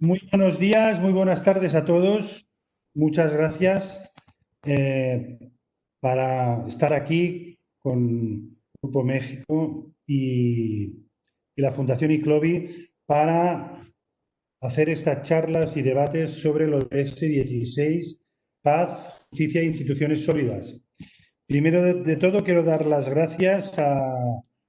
Muy buenos días, muy buenas tardes a todos. Muchas gracias eh, para estar aquí con Grupo México y la Fundación ICLOBI para hacer estas charlas y debates sobre los S16, paz, justicia e instituciones sólidas. Primero de todo, quiero dar las gracias a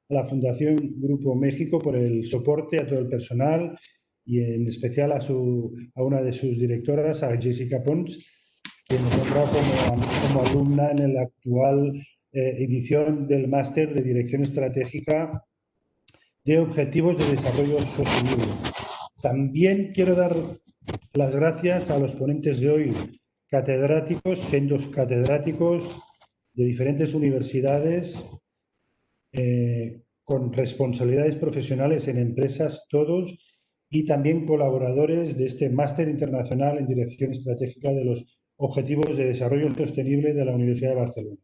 la Fundación Grupo México por el soporte a todo el personal y en especial a una de sus directoras, a Jessica Pons, que nos honra como alumna en la actual edición del Máster de Dirección Estratégica de Objetivos de Desarrollo Sostenible. También quiero dar las gracias a los ponentes de hoy, catedráticos, sendos catedráticos de diferentes universidades, con responsabilidades profesionales en empresas, todos, y también colaboradores de este Máster Internacional en Dirección Estratégica de los Objetivos de Desarrollo Sostenible de la Universidad de Barcelona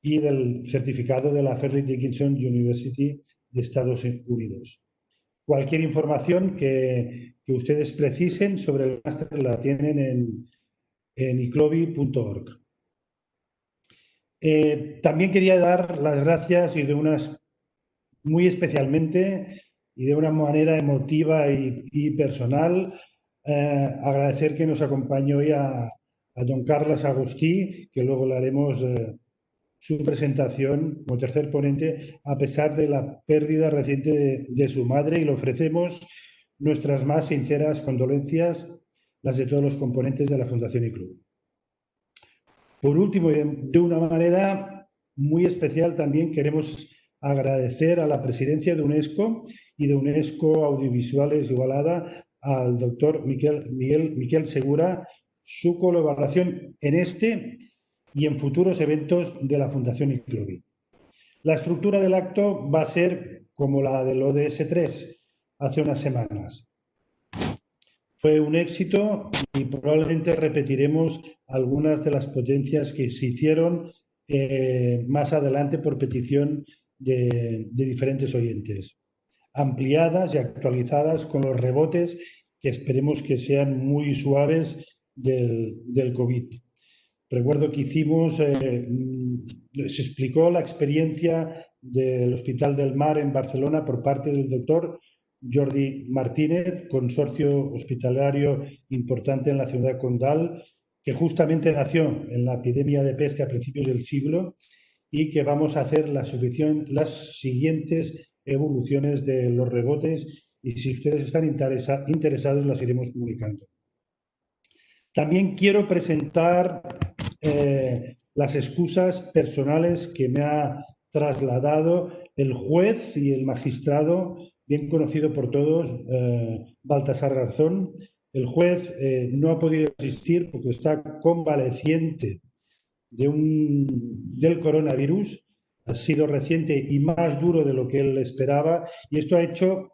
y del certificado de la Fairleigh Dickinson University de Estados Unidos. Cualquier información que ustedes precisen sobre el máster la tienen en iclobi.org. También quería dar las gracias muy especialmente y de una manera emotiva y personal, agradecer que nos acompañe hoy a don Carlos Agustí, que luego le haremos su presentación como tercer ponente, a pesar de la pérdida reciente de su madre, y le ofrecemos nuestras más sinceras condolencias, las de todos los componentes de la Fundación ICLOBI. Por último, de una manera muy especial, también queremos agradecer a la presidencia de UNESCO y de UNESCO Audiovisuales Igualada, al doctor Miquel Segura, su colaboración en este y en futuros eventos de la Fundación ICLOBI. La estructura del acto va a ser como la del ODS 3 hace unas semanas. Fue un éxito y probablemente repetiremos algunas de las potencias que se hicieron más adelante por petición de diferentes oyentes, ampliadas y actualizadas con los rebotes que esperemos que sean muy suaves del COVID. Recuerdo que se explicó la experiencia del Hospital del Mar en Barcelona por parte del doctor Jordi Martínez, consorcio hospitalario importante en la ciudad de Condal, que justamente nació en la epidemia de peste a principios del siglo y que vamos a hacer las siguientes evoluciones de los rebotes, y si ustedes están interesados las iremos comunicando. También quiero presentar las excusas personales que me ha trasladado el juez y el magistrado, bien conocido por todos, Baltasar Garzón. El juez no ha podido asistir porque está convaleciente del coronavirus. Ha sido reciente y más duro de lo que él esperaba, y esto ha hecho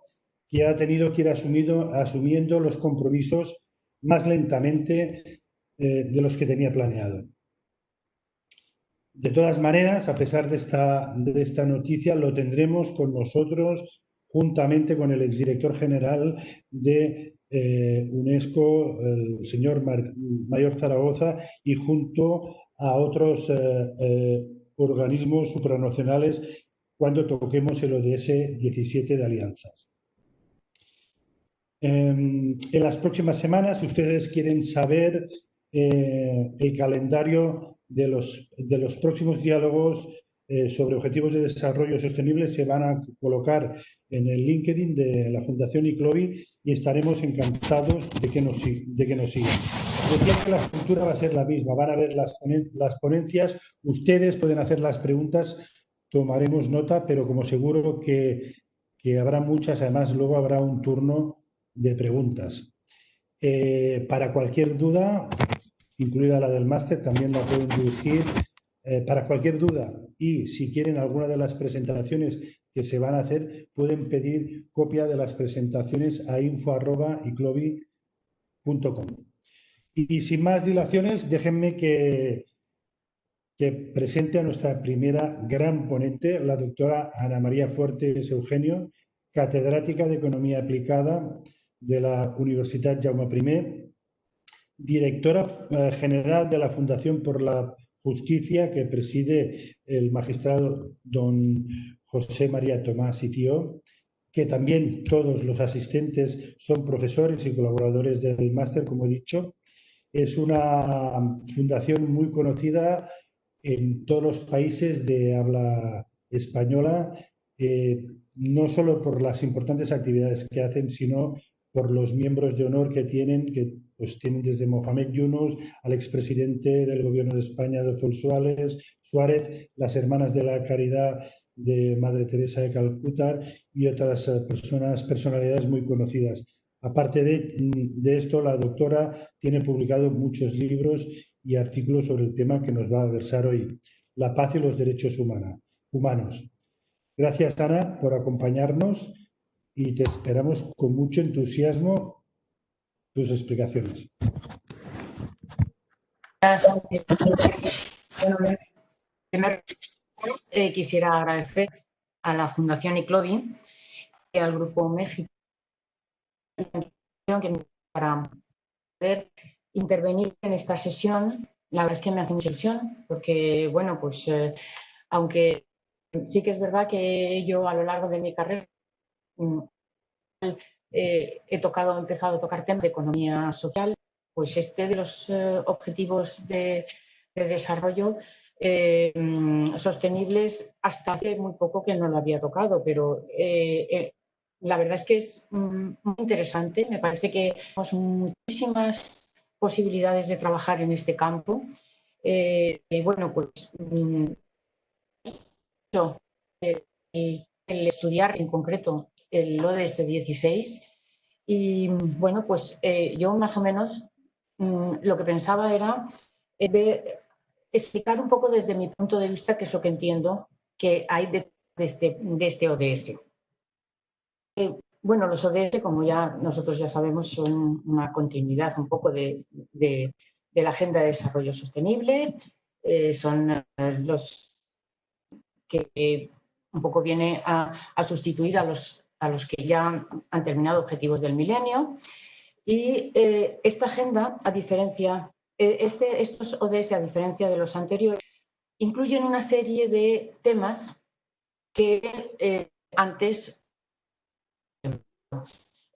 que ha tenido que ir asumiendo los compromisos más lentamente de los que tenía planeado. De todas maneras, a pesar de esta noticia, lo tendremos con nosotros juntamente con el exdirector general de UNESCO, el señor Mayor Zaragoza, y junto a otros organismos supranacionales cuando toquemos el ODS 17 de alianzas. En las próximas semanas, si ustedes quieren saber el calendario de los próximos diálogos sobre objetivos de desarrollo sostenible, se van a colocar en el LinkedIn de la Fundación ICLOBI y estaremos encantados de que nos sigan. Decía que la estructura va a ser la misma, van a ver las ponencias, ustedes pueden hacer las preguntas, tomaremos nota, pero como seguro que habrá muchas, además luego habrá un turno de preguntas. Para cualquier duda, incluida la del máster, también la pueden dirigir. Para cualquier duda, y si quieren alguna de las presentaciones que se van a hacer, pueden pedir copia de las presentaciones a info@iclobi.com. Y sin más dilaciones, déjenme que presente a nuestra primera gran ponente, la doctora Ana María Fuertes Eugenio, catedrática de Economía Aplicada de la Universitat Jaume I, directora general de la Fundación por la Justicia, que preside el magistrado don José María Tomás Itió, que también todos los asistentes son profesores y colaboradores del máster, como he dicho. Es una fundación muy conocida en todos los países de habla española, no solo por las importantes actividades que hacen, sino por los miembros de honor que tienen tienen desde Mohamed Yunus al expresidente del Gobierno de España, doctor Suárez, las Hermanas de la Caridad de Madre Teresa de Calcuta y otras personalidades muy conocidas. Aparte de esto, la doctora tiene publicado muchos libros y artículos sobre el tema que nos va a versar hoy, la paz y los derechos humanos. Gracias, Ana, por acompañarnos y te esperamos con mucho entusiasmo tus explicaciones. Bueno, primero quisiera agradecer a la Fundación ICLOVI y al Grupo México para poder intervenir en esta sesión. La verdad es que me hace mucha ilusión porque, bueno, pues aunque sí que es verdad que yo a lo largo de mi carrera he empezado a tocar temas de economía social, pues este de los objetivos de desarrollo sostenibles hasta hace muy poco que no lo había tocado, pero la verdad es que es muy interesante. Me parece que tenemos muchísimas posibilidades de trabajar en este campo. Bueno, pues el estudiar en concreto el ODS 16 y bueno, pues yo más o menos lo que pensaba era explicar un poco desde mi punto de vista qué es lo que entiendo que hay de este ODS. Bueno, los ODS, como ya nosotros ya sabemos, son una continuidad un poco de la Agenda de Desarrollo Sostenible, son los que un poco viene a sustituir a los que ya han terminado objetivos del milenio. Y esta agenda, a diferencia, estos ODS, a diferencia de los anteriores, incluyen una serie de temas que antes, en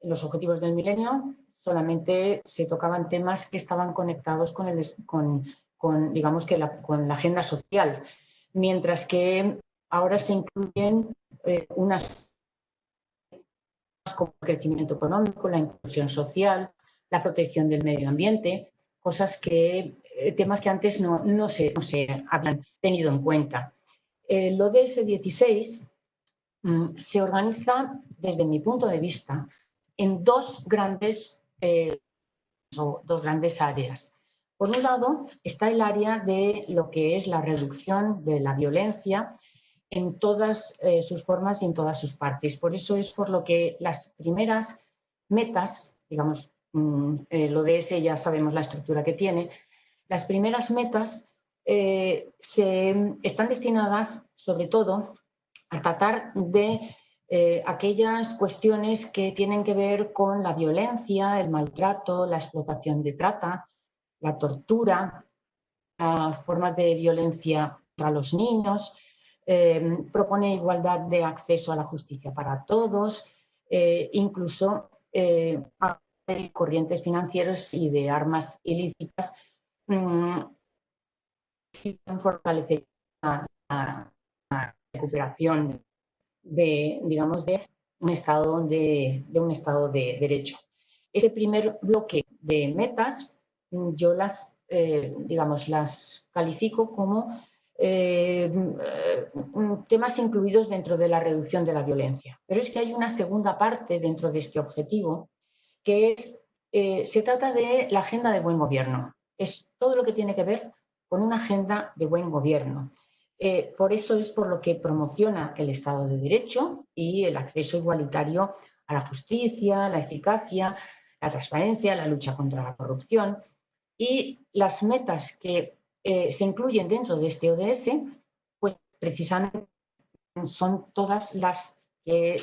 los objetivos del milenio, solamente se tocaban temas que estaban conectados digamos que con la agenda social, mientras que ahora se incluyen unas como el crecimiento económico, la inclusión social, la protección del medio ambiente, temas que antes no se habían tenido en cuenta. El ODS 16 se organiza, desde mi punto de vista, en dos grandes áreas. Por un lado, está el área de lo que es la reducción de la violencia en todas sus formas y en todas sus partes. Por eso es por lo que las primeras metas, digamos, el ODS ya sabemos la estructura que tiene, las primeras metas están destinadas sobre todo a tratar de aquellas cuestiones que tienen que ver con la violencia, el maltrato, la explotación de trata, la tortura, las formas de violencia contra los niños, propone igualdad de acceso a la justicia para todos, incluso corrientes financieras y de armas ilícitas, fortalecer la recuperación de un estado de derecho. Ese primer bloque de metas yo las califico como temas incluidos dentro de la reducción de la violencia. Pero es que hay una segunda parte dentro de este objetivo que se trata de la agenda de buen gobierno. Es todo lo que tiene que ver con una agenda de buen gobierno. Por eso es por lo que promociona el Estado de Derecho y el acceso igualitario a la justicia, la eficacia, la transparencia, la lucha contra la corrupción. Y las metas que se incluyen dentro de este ODS, pues precisamente son todas las que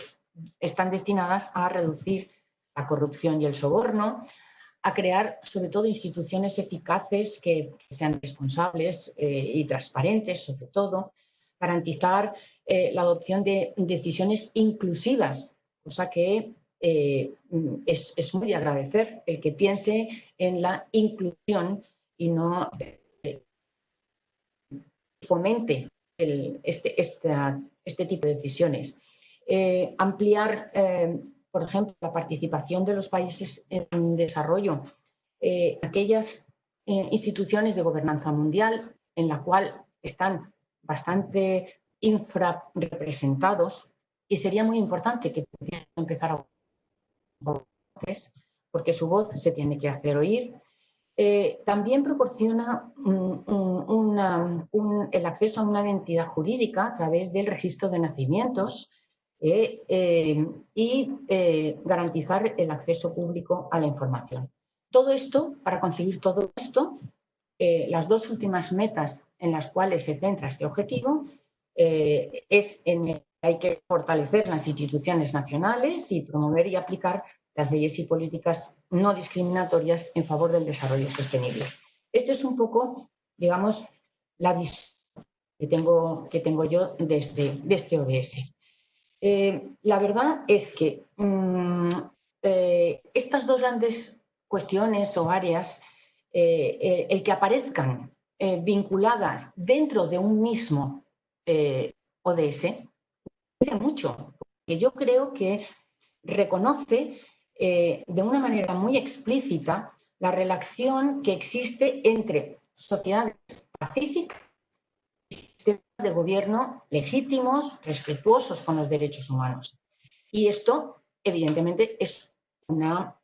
están destinadas a reducir la corrupción y el soborno, a crear sobre todo instituciones eficaces que sean responsables y transparentes, sobre todo, garantizar la adopción de decisiones inclusivas, cosa que es muy de agradecer el que piense en la inclusión y no fomente este tipo de decisiones. Ampliar, por ejemplo, la participación de los países en desarrollo, aquellas instituciones de gobernanza mundial en la cual están bastante infrarrepresentados, y sería muy importante que pudieran empezar a voces, porque su voz se tiene que hacer oír. También proporciona el acceso a una identidad jurídica a través del registro de nacimientos y garantizar el acceso público a la información. Todo esto, para conseguir todo esto, las dos últimas metas en las cuales se centra este objetivo es en el que hay que fortalecer las instituciones nacionales y promover y aplicar las leyes y políticas no discriminatorias en favor del desarrollo sostenible. Este es un poco, digamos, la visión que tengo yo de este ODS. La verdad es que estas dos grandes cuestiones o áreas, el que aparezcan vinculadas dentro de un mismo ODS, dice mucho, porque yo creo que reconoce de una manera muy explícita la relación que existe entre sociedades pacíficas y sistemas de gobierno legítimos, respetuosos con los derechos humanos. Y esto, evidentemente, es una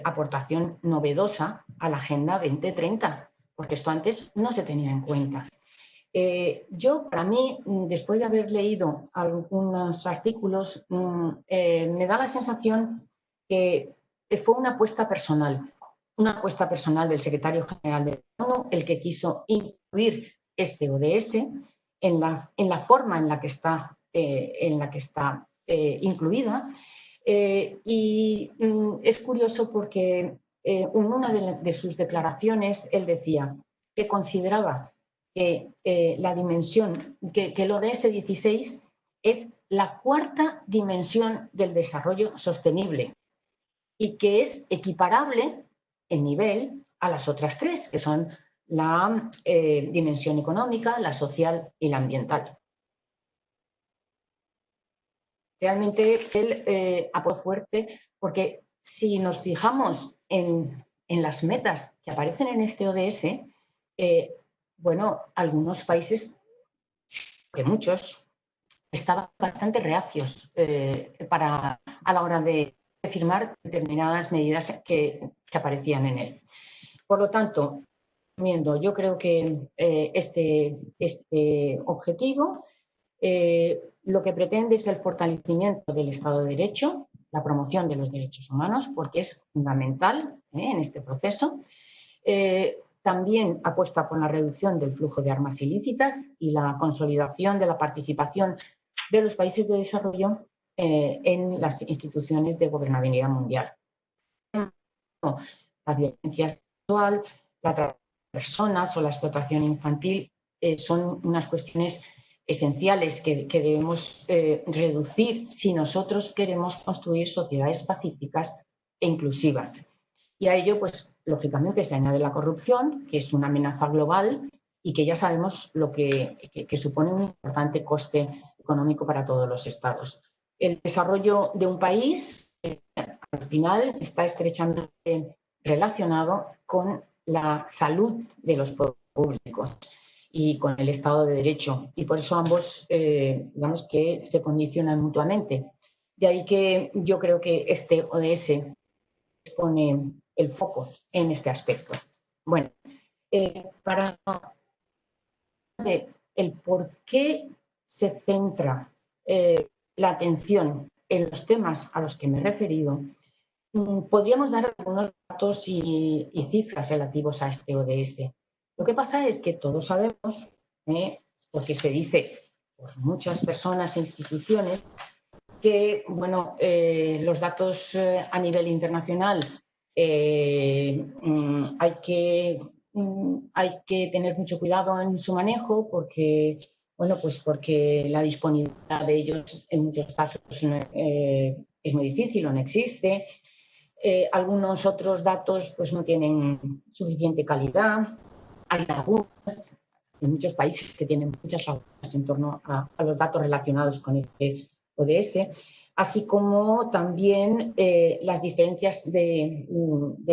aportación novedosa a la Agenda 2030, porque esto antes no se tenía en cuenta. Yo, para mí, después de haber leído algunos artículos, me da la sensación que fue una apuesta personal del secretario general de la ONU, el que quiso incluir este ODS en la forma en la que está incluida. Y es curioso porque en una de sus declaraciones él decía que consideraba que la dimensión, que el ODS 16 es la cuarta dimensión del desarrollo sostenible y que es equiparable en nivel a las otras tres, que son la dimensión económica, la social y la ambiental. Realmente él aportó fuerte porque si nos fijamos en las metas que aparecen en este ODS, bueno, algunos países, que muchos, estaban bastante reacios a la hora de firmar determinadas medidas que aparecían en él. Por lo tanto, yo creo que este objetivo lo que pretende es el fortalecimiento del Estado de Derecho, la promoción de los derechos humanos, porque es fundamental en este proceso. También apuesta por la reducción del flujo de armas ilícitas y la consolidación de la participación de los países de desarrollo en las instituciones de gobernabilidad mundial. La violencia sexual, la trata de personas o la explotación infantil son unas cuestiones esenciales que debemos reducir si nosotros queremos construir sociedades pacíficas e inclusivas. Y a ello, pues, lógicamente, se añade la corrupción, que es una amenaza global y que ya sabemos lo que supone un importante coste económico para todos los estados. El desarrollo de un país, al final, está estrechamente relacionado con la salud de los públicos y con el Estado de Derecho. Y por eso ambos, digamos que se condicionan mutuamente. De ahí que yo creo que este ODS pone el foco en este aspecto. Bueno, para el por qué se centra la atención en los temas a los que me he referido, podríamos dar algunos datos y cifras relativos a este ODS. Lo que pasa es que todos sabemos, porque se dice por muchas personas e instituciones, que, bueno, los datos a nivel internacional hay que tener mucho cuidado en su manejo porque, bueno, pues porque la disponibilidad de ellos en muchos casos es muy difícil o no existe. Algunos otros datos pues no tienen suficiente calidad. Hay lagunas en muchos países que tienen muchas lagunas en torno a los datos relacionados con este ODS, así como también las diferencias de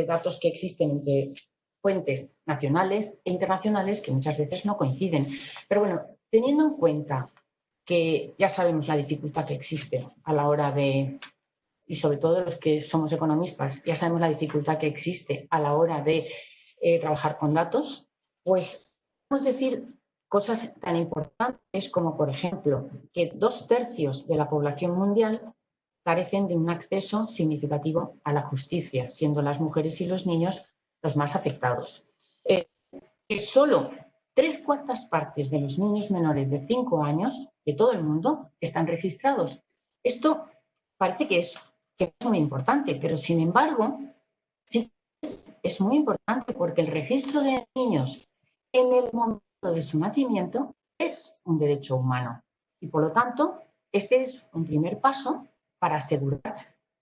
datos que existen entre fuentes nacionales e internacionales que muchas veces no coinciden. Pero bueno, teniendo en cuenta que ya sabemos la dificultad que existe a la hora de, y sobre todo los que somos economistas, ya sabemos la dificultad que existe a la hora de trabajar con datos, pues podemos decir cosas tan importantes como, por ejemplo, que 2/3 de la población mundial carecen de un acceso significativo a la justicia, siendo las mujeres y los niños los más afectados. Que solo 3/4 de los niños menores de 5 años de todo el mundo están registrados. Esto parece que es muy importante, pero sin embargo, sí es muy importante porque el registro de niños en el momento de su nacimiento es un derecho humano y, por lo tanto, ese es un primer paso para asegurar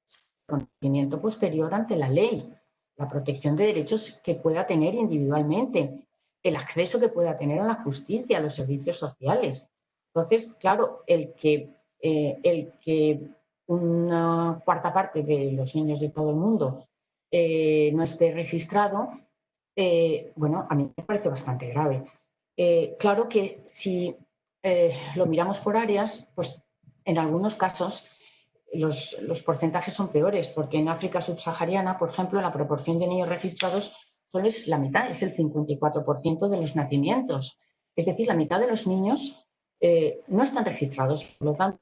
su reconocimiento posterior ante la ley, la protección de derechos que pueda tener individualmente, el acceso que pueda tener a la justicia, a los servicios sociales. Entonces, claro, el que una cuarta parte de los niños de todo el mundo no esté registrado, bueno, a mí me parece bastante grave. Claro que si lo miramos por áreas, pues en algunos casos los porcentajes son peores, porque en África subsahariana, por ejemplo, la proporción de niños registrados solo es la mitad, es el 54% de los nacimientos. Es decir, la mitad de los niños no están registrados, por lo tanto,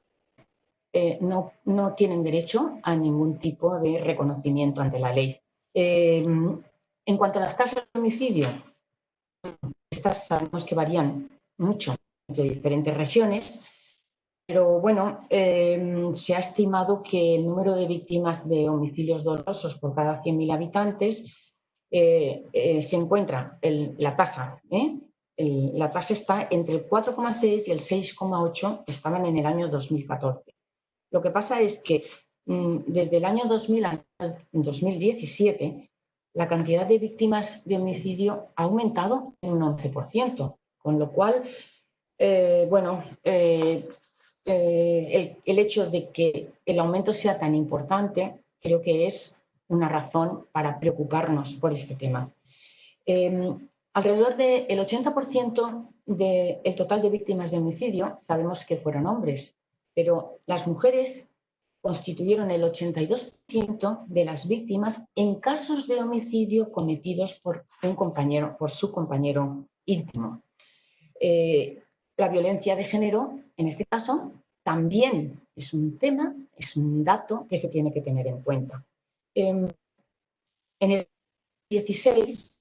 no tienen derecho a ningún tipo de reconocimiento ante la ley. En cuanto a las tasas de homicidio, estas sabemos que varían mucho entre diferentes regiones, pero bueno, se ha estimado que el número de víctimas de homicidios dolosos por cada 100.000 habitantes se encuentra, la tasa está entre el 4,6 y el 6,8, estaban en el año 2014. Lo que pasa es que desde el año 2000 al 2017 la cantidad de víctimas de homicidio ha aumentado en un 11%, con lo cual, bueno, el hecho de que el aumento sea tan importante creo que es una razón para preocuparnos por este tema. Alrededor del 80% del total de víctimas de homicidio sabemos que fueron hombres, pero las mujeres constituyeron el 82% de las víctimas en casos de homicidio cometidos por su compañero íntimo. La violencia de género, en este caso, también es un tema, es un dato que se tiene que tener en cuenta. En el 16,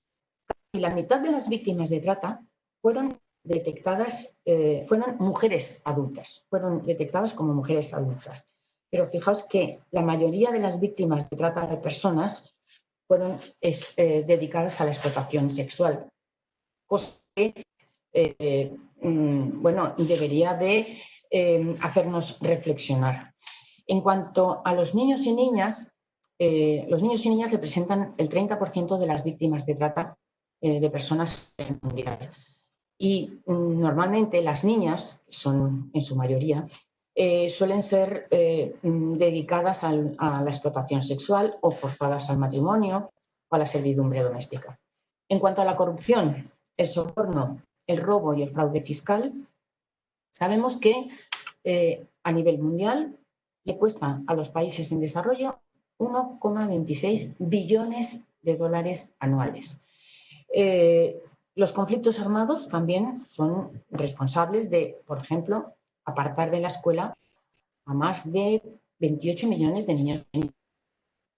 casi la mitad de las víctimas de trata fueron detectadas, fueron mujeres adultas, fueron detectadas como mujeres adultas. Pero fijaos que la mayoría de las víctimas de trata de personas fueron dedicadas a la explotación sexual, cosa que bueno, debería de hacernos reflexionar. En cuanto a los niños y niñas representan el 30% de las víctimas de trata de personas mundial. Y normalmente las niñas, son en su mayoría, suelen ser dedicadas a la explotación sexual o forzadas al matrimonio o a la servidumbre doméstica. En cuanto a la corrupción, el soborno, el robo y el fraude fiscal, sabemos que a nivel mundial le cuesta a los países en desarrollo 1,26 billones de dólares anuales. Los conflictos armados también son responsables de, por ejemplo, apartar de la escuela a más de 28 millones de niños.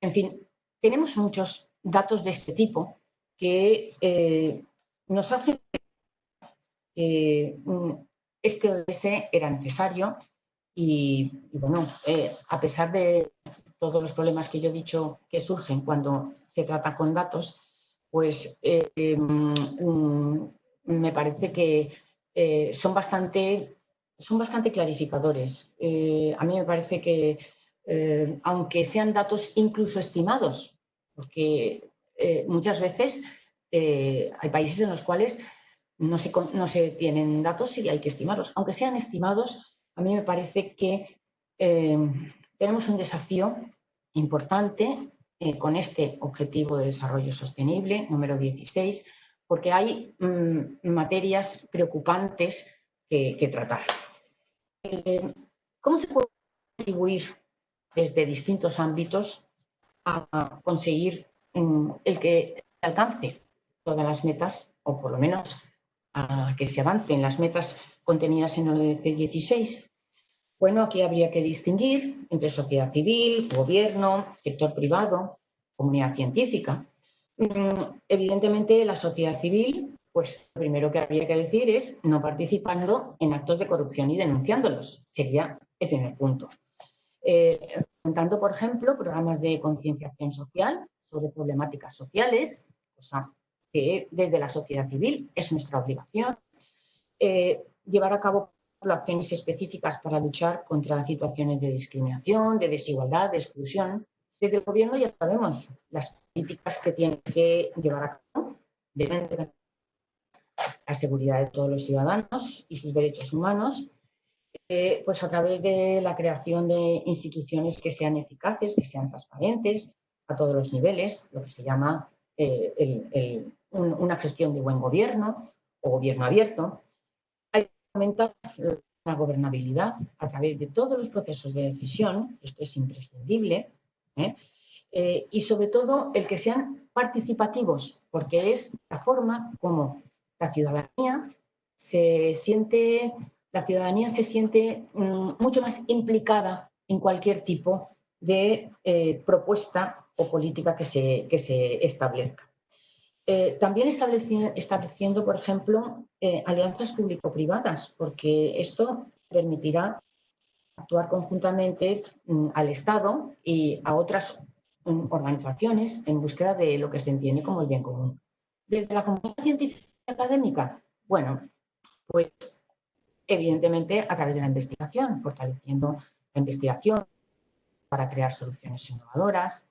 En fin, tenemos muchos datos de este tipo que nos hacen que este ODS era necesario Y bueno, a pesar de todos los problemas que yo he dicho que surgen cuando se trata con datos, pues me parece que son bastante clarificadores. A mí me parece que, aunque sean datos incluso estimados, porque muchas veces hay países en los cuales no se tienen datos y hay que estimarlos. Aunque sean estimados, a mí me parece que tenemos un desafío importante con este Objetivo de Desarrollo Sostenible, número 16, porque hay materias preocupantes que tratar. ¿Cómo se puede contribuir desde distintos ámbitos a conseguir el que se alcance todas las metas, o por lo menos a que se avance en las metas contenidas en el ODS 16? Bueno, aquí habría que distinguir entre sociedad civil, gobierno, sector privado, comunidad científica. Evidentemente, la sociedad civil, pues lo primero que habría que decir es no participando en actos de corrupción y denunciándolos. Sería el primer punto. Fomentando, por ejemplo, programas de concienciación social sobre problemáticas sociales, cosa que desde la sociedad civil es nuestra obligación. Llevar a cabo acciones específicas para luchar contra situaciones de discriminación, de desigualdad, de exclusión. Desde el Gobierno ya sabemos las políticas que tienen que llevar a cabo, deben de la seguridad de todos los ciudadanos y sus derechos humanos, pues a través de la creación de instituciones que sean eficaces, que sean transparentes a todos los niveles, lo que se llama una gestión de buen gobierno o gobierno abierto. Hay que aumentar la gobernabilidad a través de todos los procesos de decisión, esto es imprescindible, y sobre todo el que sean participativos, porque es la forma como la ciudadanía se siente mucho más implicada en cualquier tipo de propuesta o política que se establezca. También estableciendo, por ejemplo, alianzas público-privadas, porque esto permitirá actuar conjuntamente al Estado y a otras organizaciones en búsqueda de lo que se entiende como el bien común. Desde la comunidad científica y académica, bueno, pues evidentemente a través de la investigación, fortaleciendo la investigación para crear soluciones innovadoras,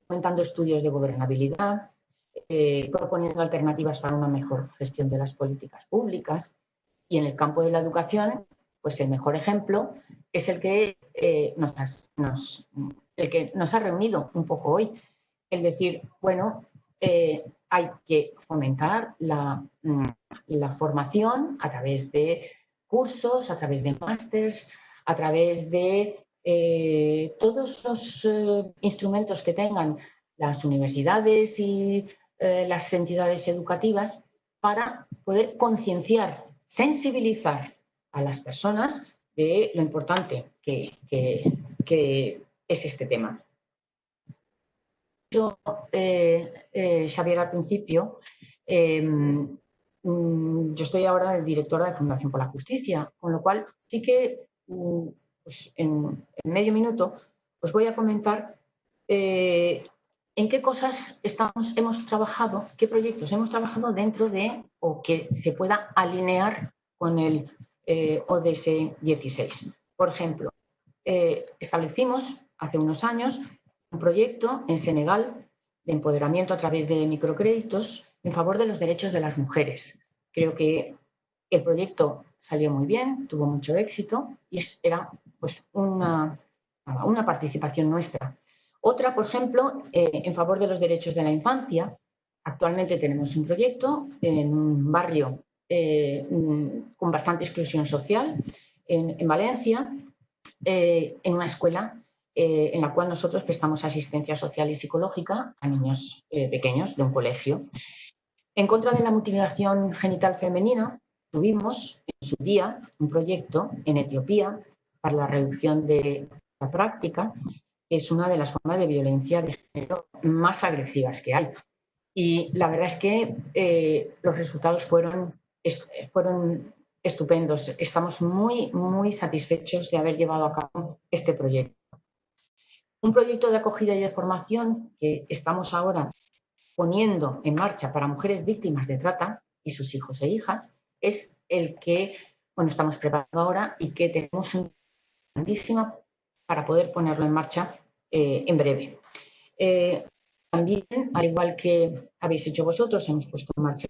fomentando estudios de gobernabilidad, proponiendo alternativas para una mejor gestión de las políticas públicas. Y en el campo de la educación, pues el mejor ejemplo es el que, el que nos ha reunido un poco hoy. Es decir, bueno, hay que fomentar la formación a través de cursos, a través de másters, a través de todos los instrumentos que tengan las universidades y las entidades educativas para poder concienciar, sensibilizar a las personas de lo importante que es este tema. Yo, Xavier, al principio, yo estoy ahora de directora de Fundación por la Justicia, con lo cual sí que pues en medio minuto os voy a comentar en qué cosas hemos trabajado, qué proyectos hemos trabajado dentro de o que se pueda alinear con el ODS 16. Por ejemplo, establecimos hace unos años un proyecto en Senegal de empoderamiento a través de microcréditos en favor de los derechos de las mujeres. Creo que el proyecto salió muy bien, tuvo mucho éxito y era pues una participación nuestra. Otra, por ejemplo, en favor de los derechos de la infancia. Actualmente tenemos un proyecto en un barrio con bastante exclusión social en Valencia, en una escuela en la cual nosotros prestamos asistencia social y psicológica a niños pequeños de un colegio. En contra de la mutilación genital femenina, tuvimos en su día un proyecto en Etiopía para la reducción de la práctica, que es una de las formas de violencia de género más agresivas que hay. Y la verdad es que los resultados fueron estupendos. Estamos muy satisfechos de haber llevado a cabo este proyecto. Un proyecto de acogida y de formación que estamos ahora poniendo en marcha para mujeres víctimas de trata y sus hijos e hijas es el que estamos preparando ahora y que tenemos una grandísima para poder ponerlo en marcha en breve. También, al igual que habéis hecho vosotros, hemos puesto en marcha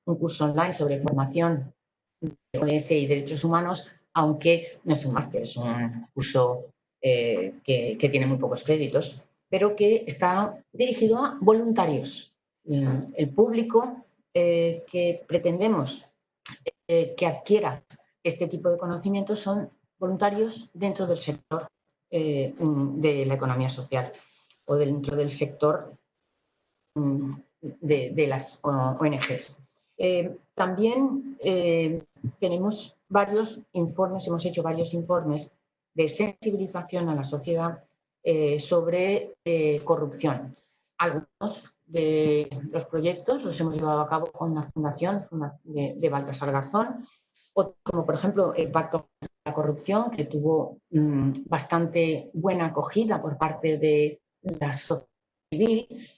un curso online sobre formación de ODS y derechos humanos, aunque no es un máster, es un curso que tiene muy pocos créditos, pero que está dirigido a voluntarios. El público que pretendemos que adquiera este tipo de conocimientos son voluntarios dentro del sector de la economía social o dentro del sector de las ONGs. También tenemos varios informes, hemos hecho varios informes de sensibilización a la sociedad sobre corrupción. Algunos de los proyectos los hemos llevado a cabo con la Fundación de Baltasar Garzón, como por ejemplo el Pacto contra la Corrupción, que tuvo bastante buena acogida por parte de la sociedad civil,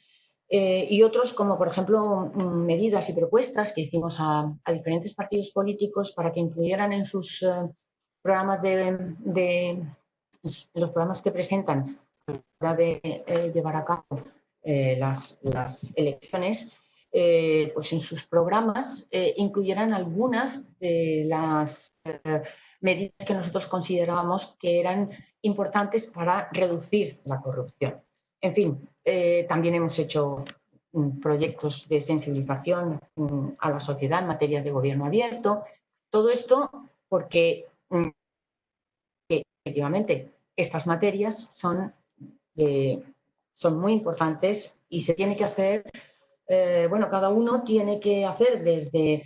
y otros como por ejemplo medidas y propuestas que hicimos a diferentes partidos políticos para que incluyeran en sus programas los programas que presentan para llevar a cabo las elecciones, pues en sus programas incluyeran algunas de las medidas que nosotros considerábamos que eran importantes para reducir la corrupción. En fin, también hemos hecho proyectos de sensibilización a la sociedad en materias de gobierno abierto. Todo esto porque efectivamente estas materias son muy importantes y se tiene que hacer, cada uno tiene que hacer desde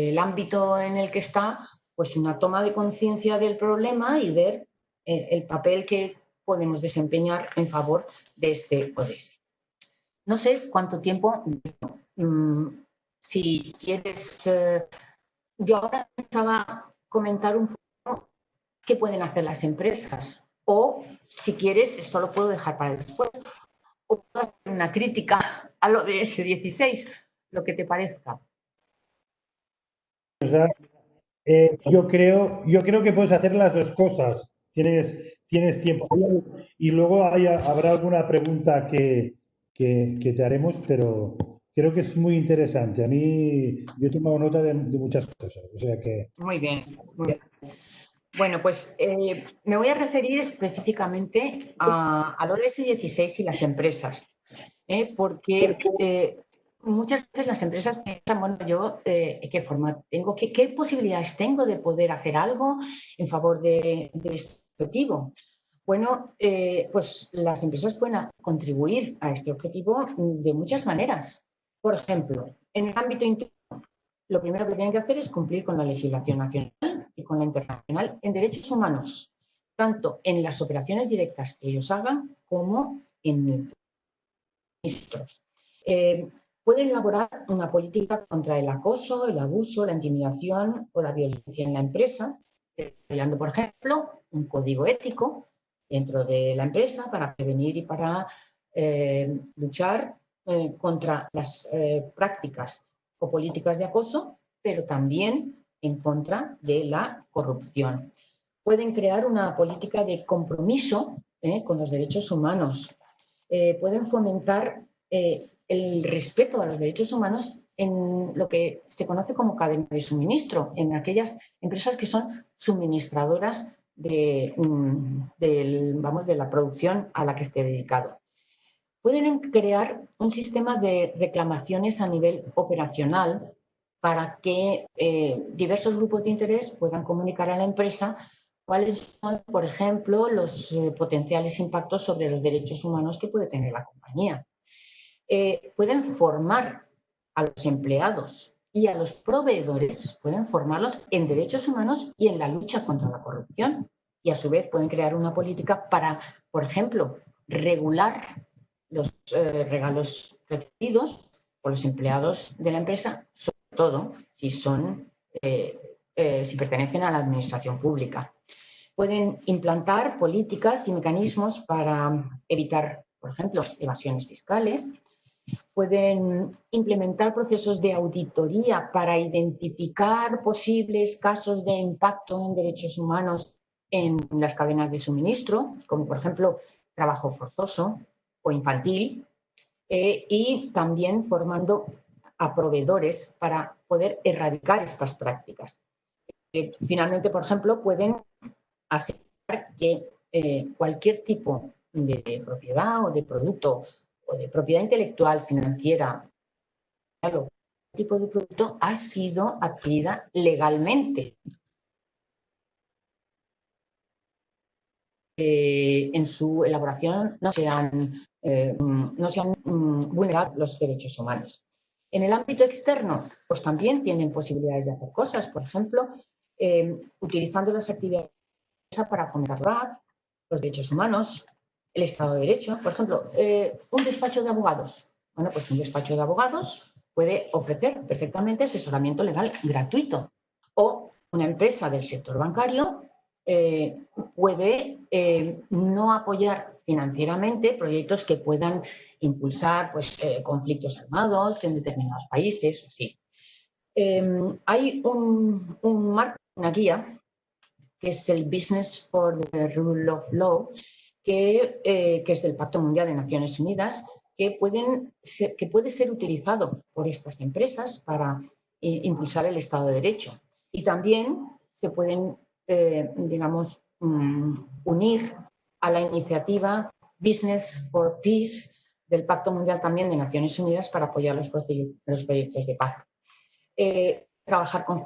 el ámbito en el que está, pues una toma de conciencia del problema y ver el papel que podemos desempeñar en favor de este ODS. No sé cuánto tiempo, si quieres, yo ahora pensaba comentar un poco qué pueden hacer las empresas o, si quieres, esto lo puedo dejar para después, o puedo hacer una crítica a lo de ese 16, lo que te parezca. Yo creo que puedes hacer las dos cosas. Tienes tiempo. Y luego habrá alguna pregunta que te haremos, pero creo que es muy interesante. A mí, yo he tomado nota de muchas cosas. O sea que... Muy bien, muy bien. Bueno, pues me voy a referir específicamente al ODS 16 y las empresas, porque muchas veces las empresas piensan, bueno, yo, ¿qué forma tengo? ¿Qué posibilidades tengo de poder hacer algo en favor de este objetivo? Bueno, pues las empresas pueden contribuir a este objetivo de muchas maneras. Por ejemplo, en el ámbito interno, lo primero que tienen que hacer es cumplir con la legislación nacional y con la internacional en derechos humanos, tanto en las operaciones directas que ellos hagan como en ministros. Pueden elaborar una política contra el acoso, el abuso, la intimidación o la violencia en la empresa, desarrollando, por ejemplo, un código ético dentro de la empresa para prevenir y para luchar contra las prácticas o políticas de acoso, pero también en contra de la corrupción. Pueden crear una política de compromiso con los derechos humanos. Pueden fomentar el respeto a los derechos humanos en lo que se conoce como cadena de suministro, en aquellas empresas que son suministradoras de la producción a la que esté dedicado. Pueden crear un sistema de reclamaciones a nivel operacional para que diversos grupos de interés puedan comunicar a la empresa cuáles son, por ejemplo, los potenciales impactos sobre los derechos humanos que puede tener la compañía. Pueden formar a los empleados y a los proveedores, pueden formarlos en derechos humanos y en la lucha contra la corrupción. Y a su vez pueden crear una política para, por ejemplo, regular los regalos recibidos por los empleados de la empresa, sobre todo si son si pertenecen a la administración pública. Pueden implantar políticas y mecanismos para evitar, por ejemplo, evasiones fiscales. Pueden implementar procesos de auditoría para identificar posibles casos de impacto en derechos humanos en las cadenas de suministro, como por ejemplo trabajo forzoso o infantil, y también formando a proveedores para poder erradicar estas prácticas. Finalmente, por ejemplo, pueden asegurar que cualquier tipo de propiedad o de producto o de propiedad intelectual, financiera, o tipo de producto ha sido adquirida legalmente. En su elaboración no se han vulnerado los derechos humanos. En el ámbito externo, pues también tienen posibilidades de hacer cosas, por ejemplo, utilizando las actividades para fomentar la paz, los derechos humanos, el Estado de Derecho. Por ejemplo, un despacho de abogados. Bueno, pues un despacho de abogados puede ofrecer perfectamente asesoramiento legal gratuito. O una empresa del sector bancario puede no apoyar financieramente proyectos que puedan impulsar pues, conflictos armados en determinados países. Sí. Hay un marco, una guía, que es el Business for the Rule of Law, que es del Pacto Mundial de Naciones Unidas, que puede ser utilizado por estas empresas para impulsar el Estado de Derecho. Y también se pueden, digamos, unir a la iniciativa Business for Peace del Pacto Mundial también de Naciones Unidas para apoyar los proyectos de paz. Trabajar con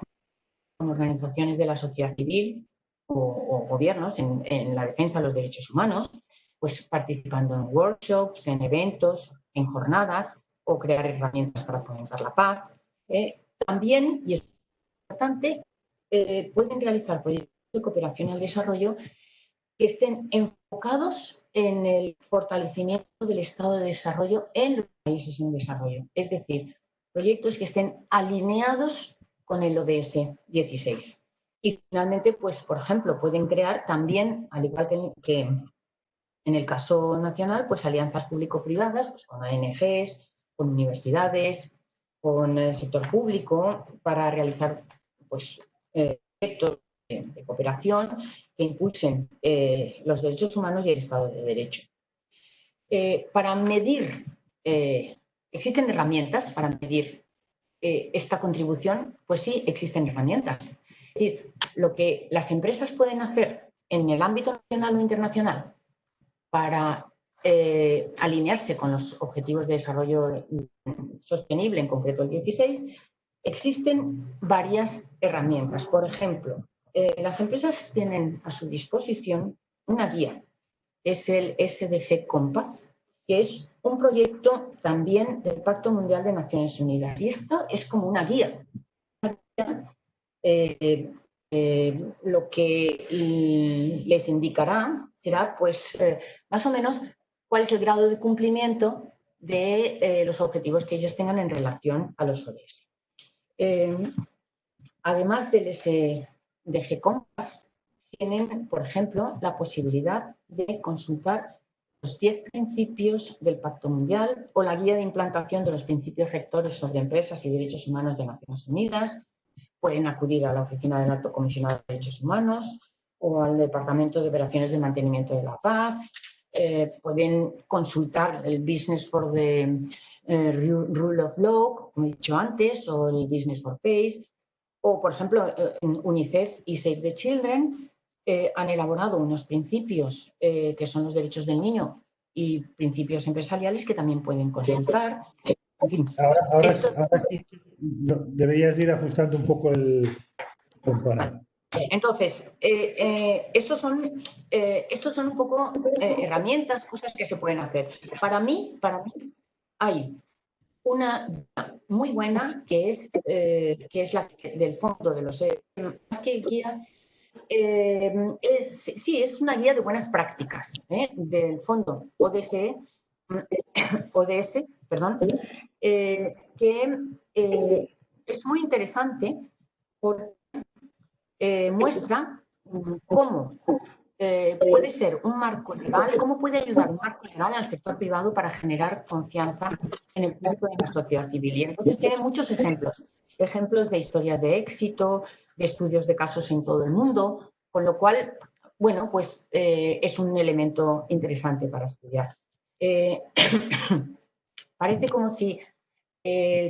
organizaciones de la sociedad civil o gobiernos en la defensa de los derechos humanos, pues participando en workshops, en eventos, en jornadas o crear herramientas para fomentar la paz. También, y es importante, pueden realizar proyectos de cooperación al desarrollo que estén enfocados en el fortalecimiento del estado de desarrollo en los países en desarrollo. Es decir, proyectos que estén alineados con el ODS 16. Y finalmente, pues, por ejemplo, pueden crear también, al igual que en el caso nacional, pues alianzas público-privadas pues, con ONGs, con universidades, con el sector público, para realizar pues, proyectos de cooperación que impulsen los derechos humanos y el Estado de Derecho. Para medir, ¿existen herramientas para medir esta contribución? Pues sí, existen herramientas. Es decir, lo que las empresas pueden hacer en el ámbito nacional o internacional para alinearse con los objetivos de desarrollo sostenible, en concreto el 16, existen varias herramientas. Por ejemplo, las empresas tienen a su disposición una guía, es el SDG Compass, que es un proyecto también del Pacto Mundial de Naciones Unidas. Y esto es como una guía. Lo que les indicará será, pues, más o menos cuál es el grado de cumplimiento de los objetivos que ellos tengan en relación a los ODS. Además del SDG Compass, tienen, por ejemplo, la posibilidad de consultar los 10 principios del Pacto Mundial o la guía de implantación de los principios rectores sobre empresas y derechos humanos de Naciones Unidas. Pueden acudir a la Oficina del Alto Comisionado de Derechos Humanos o al Departamento de Operaciones de Mantenimiento de la Paz. Pueden consultar el Business for the Rule of Law, como he dicho antes, o el Business for Peace. O, por ejemplo, UNICEF y Save the Children han elaborado unos principios que son los derechos del niño y principios empresariales que también pueden consultar. En fin, ahora sí deberías ir ajustando un poco el comparar. Entonces, estos son un poco herramientas, cosas que se pueden hacer. Para mí hay una muy buena que es la del fondo de los más que guía. Sí, es una guía de buenas prácticas del fondo ODS, perdón, que es muy interesante muestra cómo puede ser un marco legal, cómo puede ayudar un marco legal al sector privado para generar confianza en el público y en la sociedad civil. Y entonces tiene muchos ejemplos de historias de éxito, de estudios de casos en todo el mundo, con lo cual, bueno, pues es un elemento interesante para estudiar. Parece como si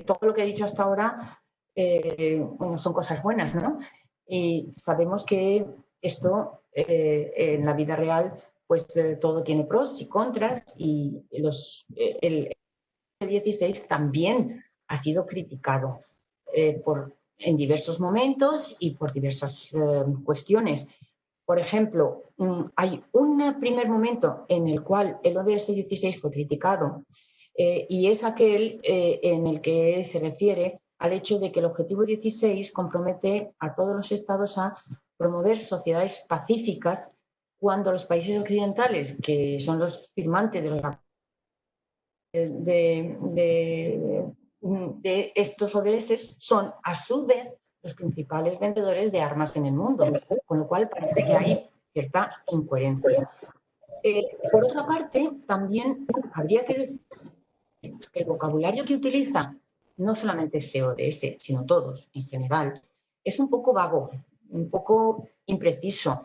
todo lo que he dicho hasta ahora, bueno, son cosas buenas, ¿no? Y sabemos que esto en la vida real, pues todo tiene pros y contras y el 16 también ha sido criticado en diversos momentos y por diversas cuestiones. Por ejemplo, hay un primer momento en el cual el ODS 16 fue criticado y es aquel en el que se refiere al hecho de que el objetivo 16 compromete a todos los estados a promover sociedades pacíficas cuando los países occidentales, que son los firmantes de estos ODS, son a su vez los principales vendedores de armas en el mundo, con lo cual parece que hay cierta incoherencia. Por otra parte, también habría que decir que el vocabulario que utiliza, no solamente este ODS, sino todos en general, es un poco vago, un poco impreciso,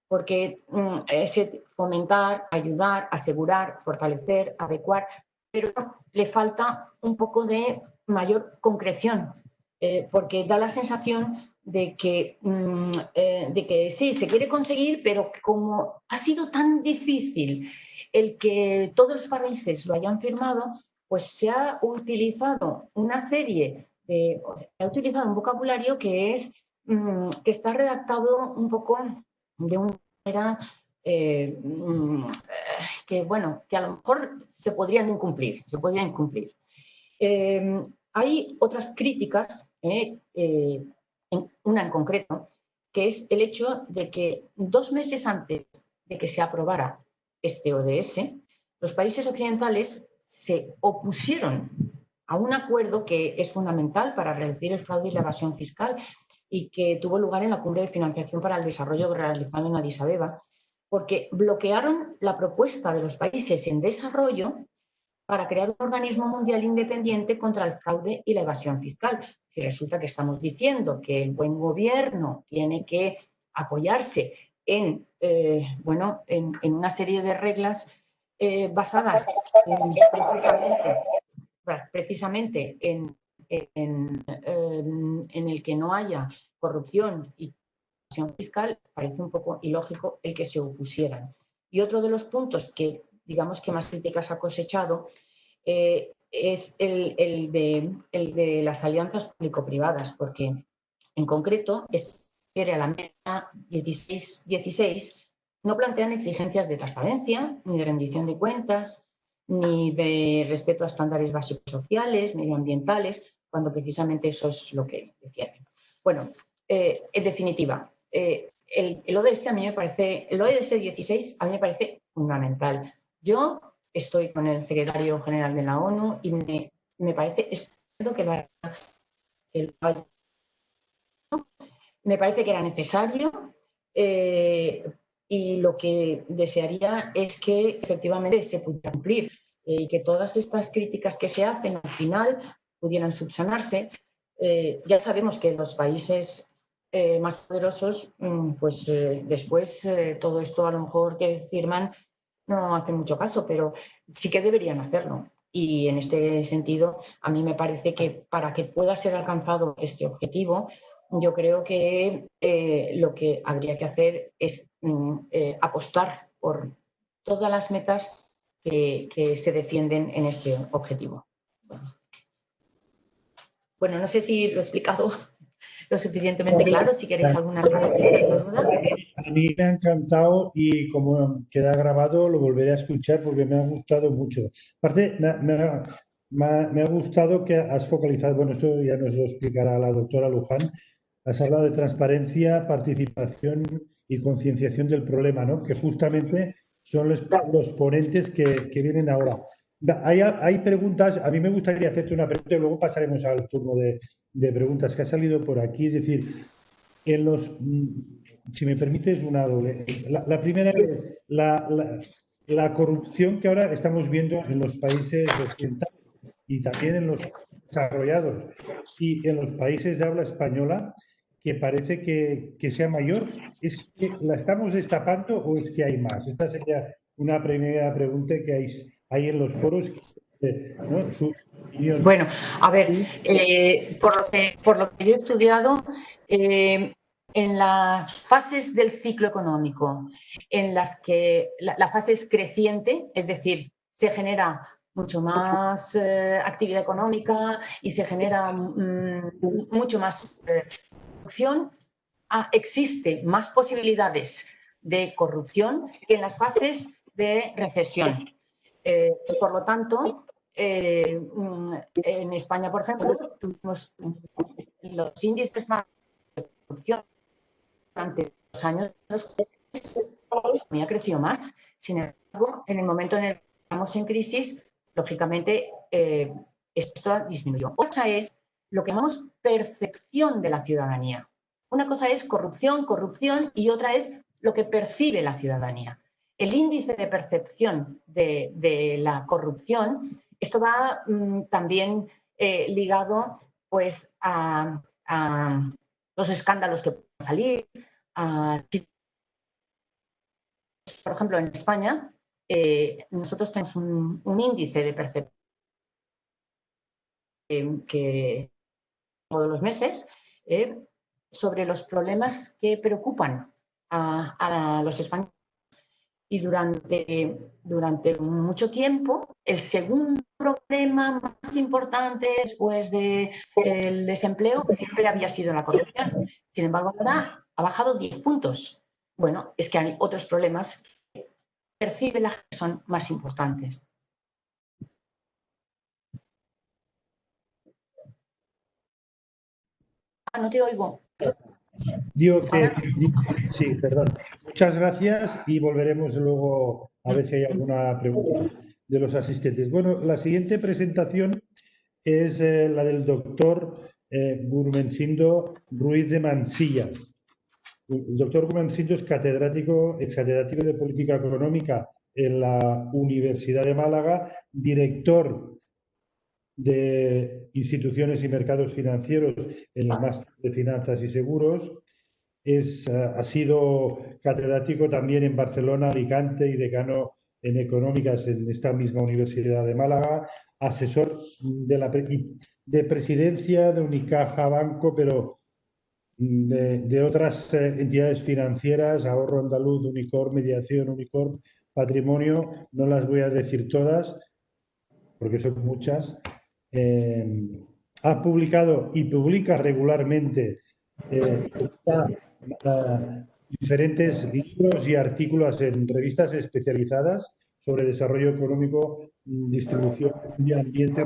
porque es fomentar, ayudar, asegurar, fortalecer, adecuar, pero le falta un poco de mayor concreción, porque da la sensación de que sí, se quiere conseguir, pero como ha sido tan difícil el que todos los países lo hayan firmado, pues se ha utilizado una serie de, o sea, se ha utilizado un vocabulario que está redactado un poco de una manera que, bueno, que a lo mejor se podría incumplir. Hay otras críticas, una en concreto, que es el hecho de que 2 meses antes de que se aprobara este ODS, los países occidentales se opusieron a un acuerdo que es fundamental para reducir el fraude y la evasión fiscal y que tuvo lugar en la Cumbre de Financiación para el Desarrollo realizada en Addis Abeba, porque bloquearon la propuesta de los países en desarrollo para crear un organismo mundial independiente contra el fraude y la evasión fiscal. Si resulta que estamos diciendo que el buen gobierno tiene que apoyarse en, en una serie de reglas basadas precisamente en el que no haya corrupción y evasión fiscal, parece un poco ilógico el que se opusieran. Y otro de los puntos que, digamos, que más críticas ha cosechado es el de las alianzas público-privadas, porque en concreto, se refiere a la meta 16, no plantean exigencias de transparencia, ni de rendición de cuentas, ni de respeto a estándares básicos sociales, medioambientales, cuando precisamente eso es lo que defienden. Bueno, en definitiva, el ODS a mí me parece, el ODS 16 a mí me parece fundamental. Yo estoy con el secretario general de la ONU y me parece estupendo que lo haya. Me parece que era necesario y lo que desearía es que efectivamente se pudiera cumplir y que todas estas críticas que se hacen al final pudieran subsanarse. Ya sabemos que los países más poderosos, pues después todo esto a lo mejor que firman no hace mucho caso, pero sí que deberían hacerlo. Y en este sentido, a mí me parece que para que pueda ser alcanzado este objetivo, yo creo que lo que habría que hacer es apostar por todas las metas que se defienden en este objetivo. Bueno, no sé si lo he explicado lo suficientemente claro, si queréis alguna duda. A mí me ha encantado y como queda grabado lo volveré a escuchar porque me ha gustado mucho. Aparte, me ha gustado que has focalizado, bueno, esto ya nos lo explicará la doctora Luján, has hablado de transparencia, participación y concienciación del problema, ¿no? Que justamente son los ponentes que vienen ahora. Hay preguntas, a mí me gustaría hacerte una pregunta y luego pasaremos al turno de preguntas que ha salido por aquí. Es decir, si me permites, una doble. La primera es la corrupción que ahora estamos viendo en los países occidentales y también en los desarrollados y en los países de habla española, que parece que sea mayor. ¿Es que la estamos destapando o es que hay más? Esta sería una primera pregunta que hay en los foros, ¿no? Su opinión. Bueno, a ver, por lo que yo he estudiado, en las fases del ciclo económico, en las que la fase es creciente, es decir, se genera mucho más actividad económica y se genera mucho más corrupción, existe más posibilidades de corrupción que en las fases de recesión. Por lo tanto, en España, por ejemplo, tuvimos los índices más de corrupción durante los años, ha crecido más. Sin embargo, en el momento en el que estamos en crisis, lógicamente, esto disminuyó. Otra es lo que llamamos percepción de la ciudadanía. Una cosa es corrupción y otra es lo que percibe la ciudadanía. El índice de percepción de la corrupción, esto va también ligado pues, a los escándalos que pueden salir, por ejemplo, en España, nosotros tenemos un índice de percepción que todos los meses sobre los problemas que preocupan a los españoles. Y durante mucho tiempo, el segundo problema más importante después del desempleo siempre había sido la corrupción. Sin embargo, ahora ha bajado 10 puntos. Bueno, es que hay otros problemas que percibe la gente que son más importantes. No te oigo. Digo que, sí, perdón. Muchas gracias y volveremos luego a ver si hay alguna pregunta de los asistentes. Bueno, la siguiente presentación es la del doctor Gurmensindo Ruiz de Mansilla. El doctor Gurmensindo es excatedrático de Política Económica en la Universidad de Málaga, director de Instituciones y Mercados Financieros en el Máster de Finanzas y Seguros. Ha sido catedrático también en Barcelona, Alicante y decano en Económicas en esta misma Universidad de Málaga, asesor de presidencia de Unicaja Banco, pero de otras entidades financieras, Ahorro Andaluz, Unicorp, Mediación, Unicorp, Patrimonio, no las voy a decir todas, porque son muchas. Ha publicado y publica regularmente diferentes libros y artículos en revistas especializadas sobre desarrollo económico, distribución, medio ambiente,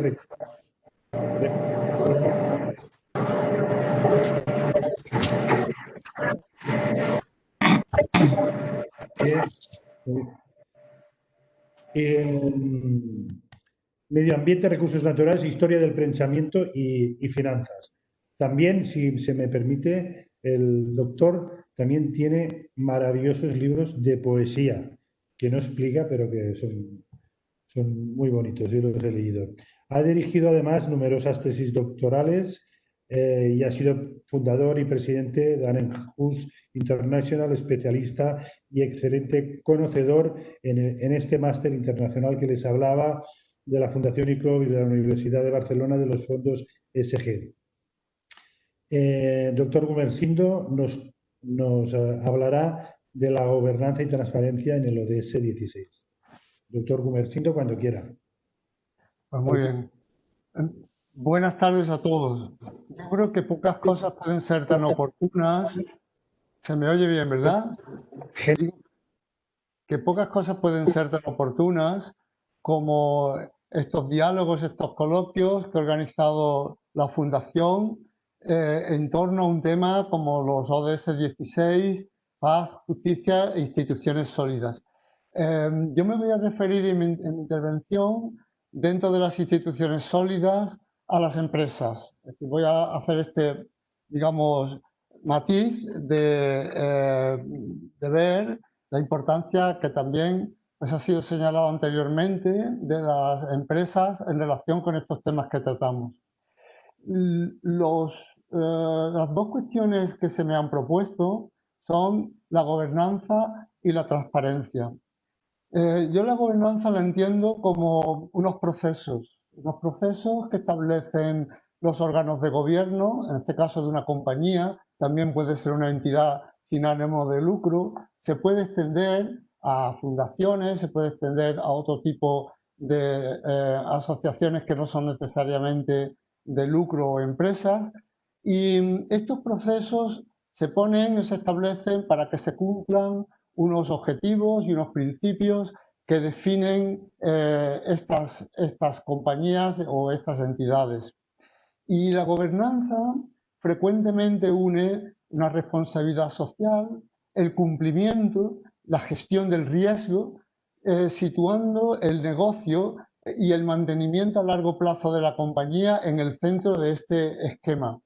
medio ambiente, recursos naturales, historia del pensamiento y finanzas. También, si se me permite, el doctor también tiene maravillosos libros de poesía, que no explica, pero que son muy bonitos, yo los he leído. Ha dirigido además numerosas tesis doctorales y ha sido fundador y presidente de Annenhus International, especialista y excelente conocedor en este máster internacional que les hablaba de la Fundación ICLOB y de la Universidad de Barcelona de los fondos SG. Doctor Gumersindo nos hablará de la gobernanza y transparencia en el ODS 16. Doctor Gumersindo, cuando quiera. Pues muy bien. Buenas tardes a todos. Yo creo que pocas cosas pueden ser tan oportunas. Se me oye bien, ¿verdad? Que pocas cosas pueden ser tan oportunas como estos diálogos, estos coloquios que ha organizado la Fundación en torno a un tema como los ODS 16, paz, justicia e instituciones sólidas. Yo me voy a referir en mi intervención dentro de las instituciones sólidas a las empresas. Voy a hacer este, digamos, matiz de ver la importancia que también pues, ha sido señalado anteriormente de las empresas en relación con estos temas que tratamos. Las dos cuestiones que se me han propuesto son la gobernanza y la transparencia. Yo la gobernanza la entiendo como unos procesos que establecen los órganos de gobierno, en este caso de una compañía, también puede ser una entidad sin ánimo de lucro, se puede extender a fundaciones, se puede extender a otro tipo de asociaciones que no son necesariamente de lucro o empresas, y estos procesos se ponen, se establecen para que se cumplan unos objetivos y unos principios que definen estas compañías o estas entidades. Y la gobernanza frecuentemente une una responsabilidad social, el cumplimiento, la gestión del riesgo, situando el negocio y el mantenimiento a largo plazo de la compañía en el centro de este esquema.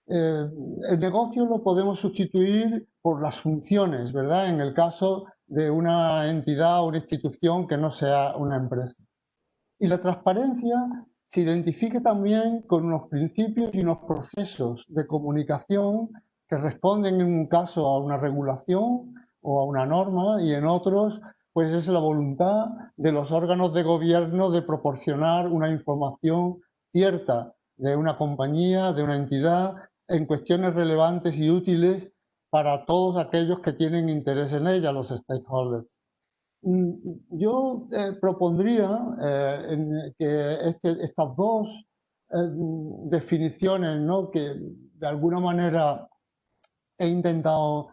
El negocio lo podemos sustituir por las funciones, ¿verdad? En el caso de una entidad o una institución que no sea una empresa. Y la transparencia se identifica también con unos principios y unos procesos de comunicación que responden en un caso a una regulación o a una norma y en otros pues es la voluntad de los órganos de gobierno de proporcionar una información cierta de una compañía, de una entidad, en cuestiones relevantes y útiles para todos aquellos que tienen interés en ella, los stakeholders. Yo propondría que estas dos definiciones, ¿no?, que de alguna manera he intentado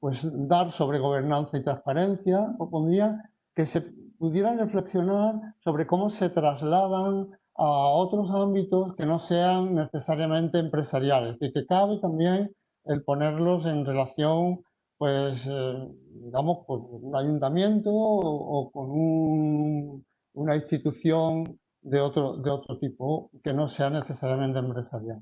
pues, dar sobre gobernanza y transparencia, propondría que se pudieran reflexionar sobre cómo se trasladan a otros ámbitos que no sean necesariamente empresariales y que cabe también el ponerlos en relación, pues, digamos, con un ayuntamiento o con una institución de otro tipo que no sea necesariamente empresarial.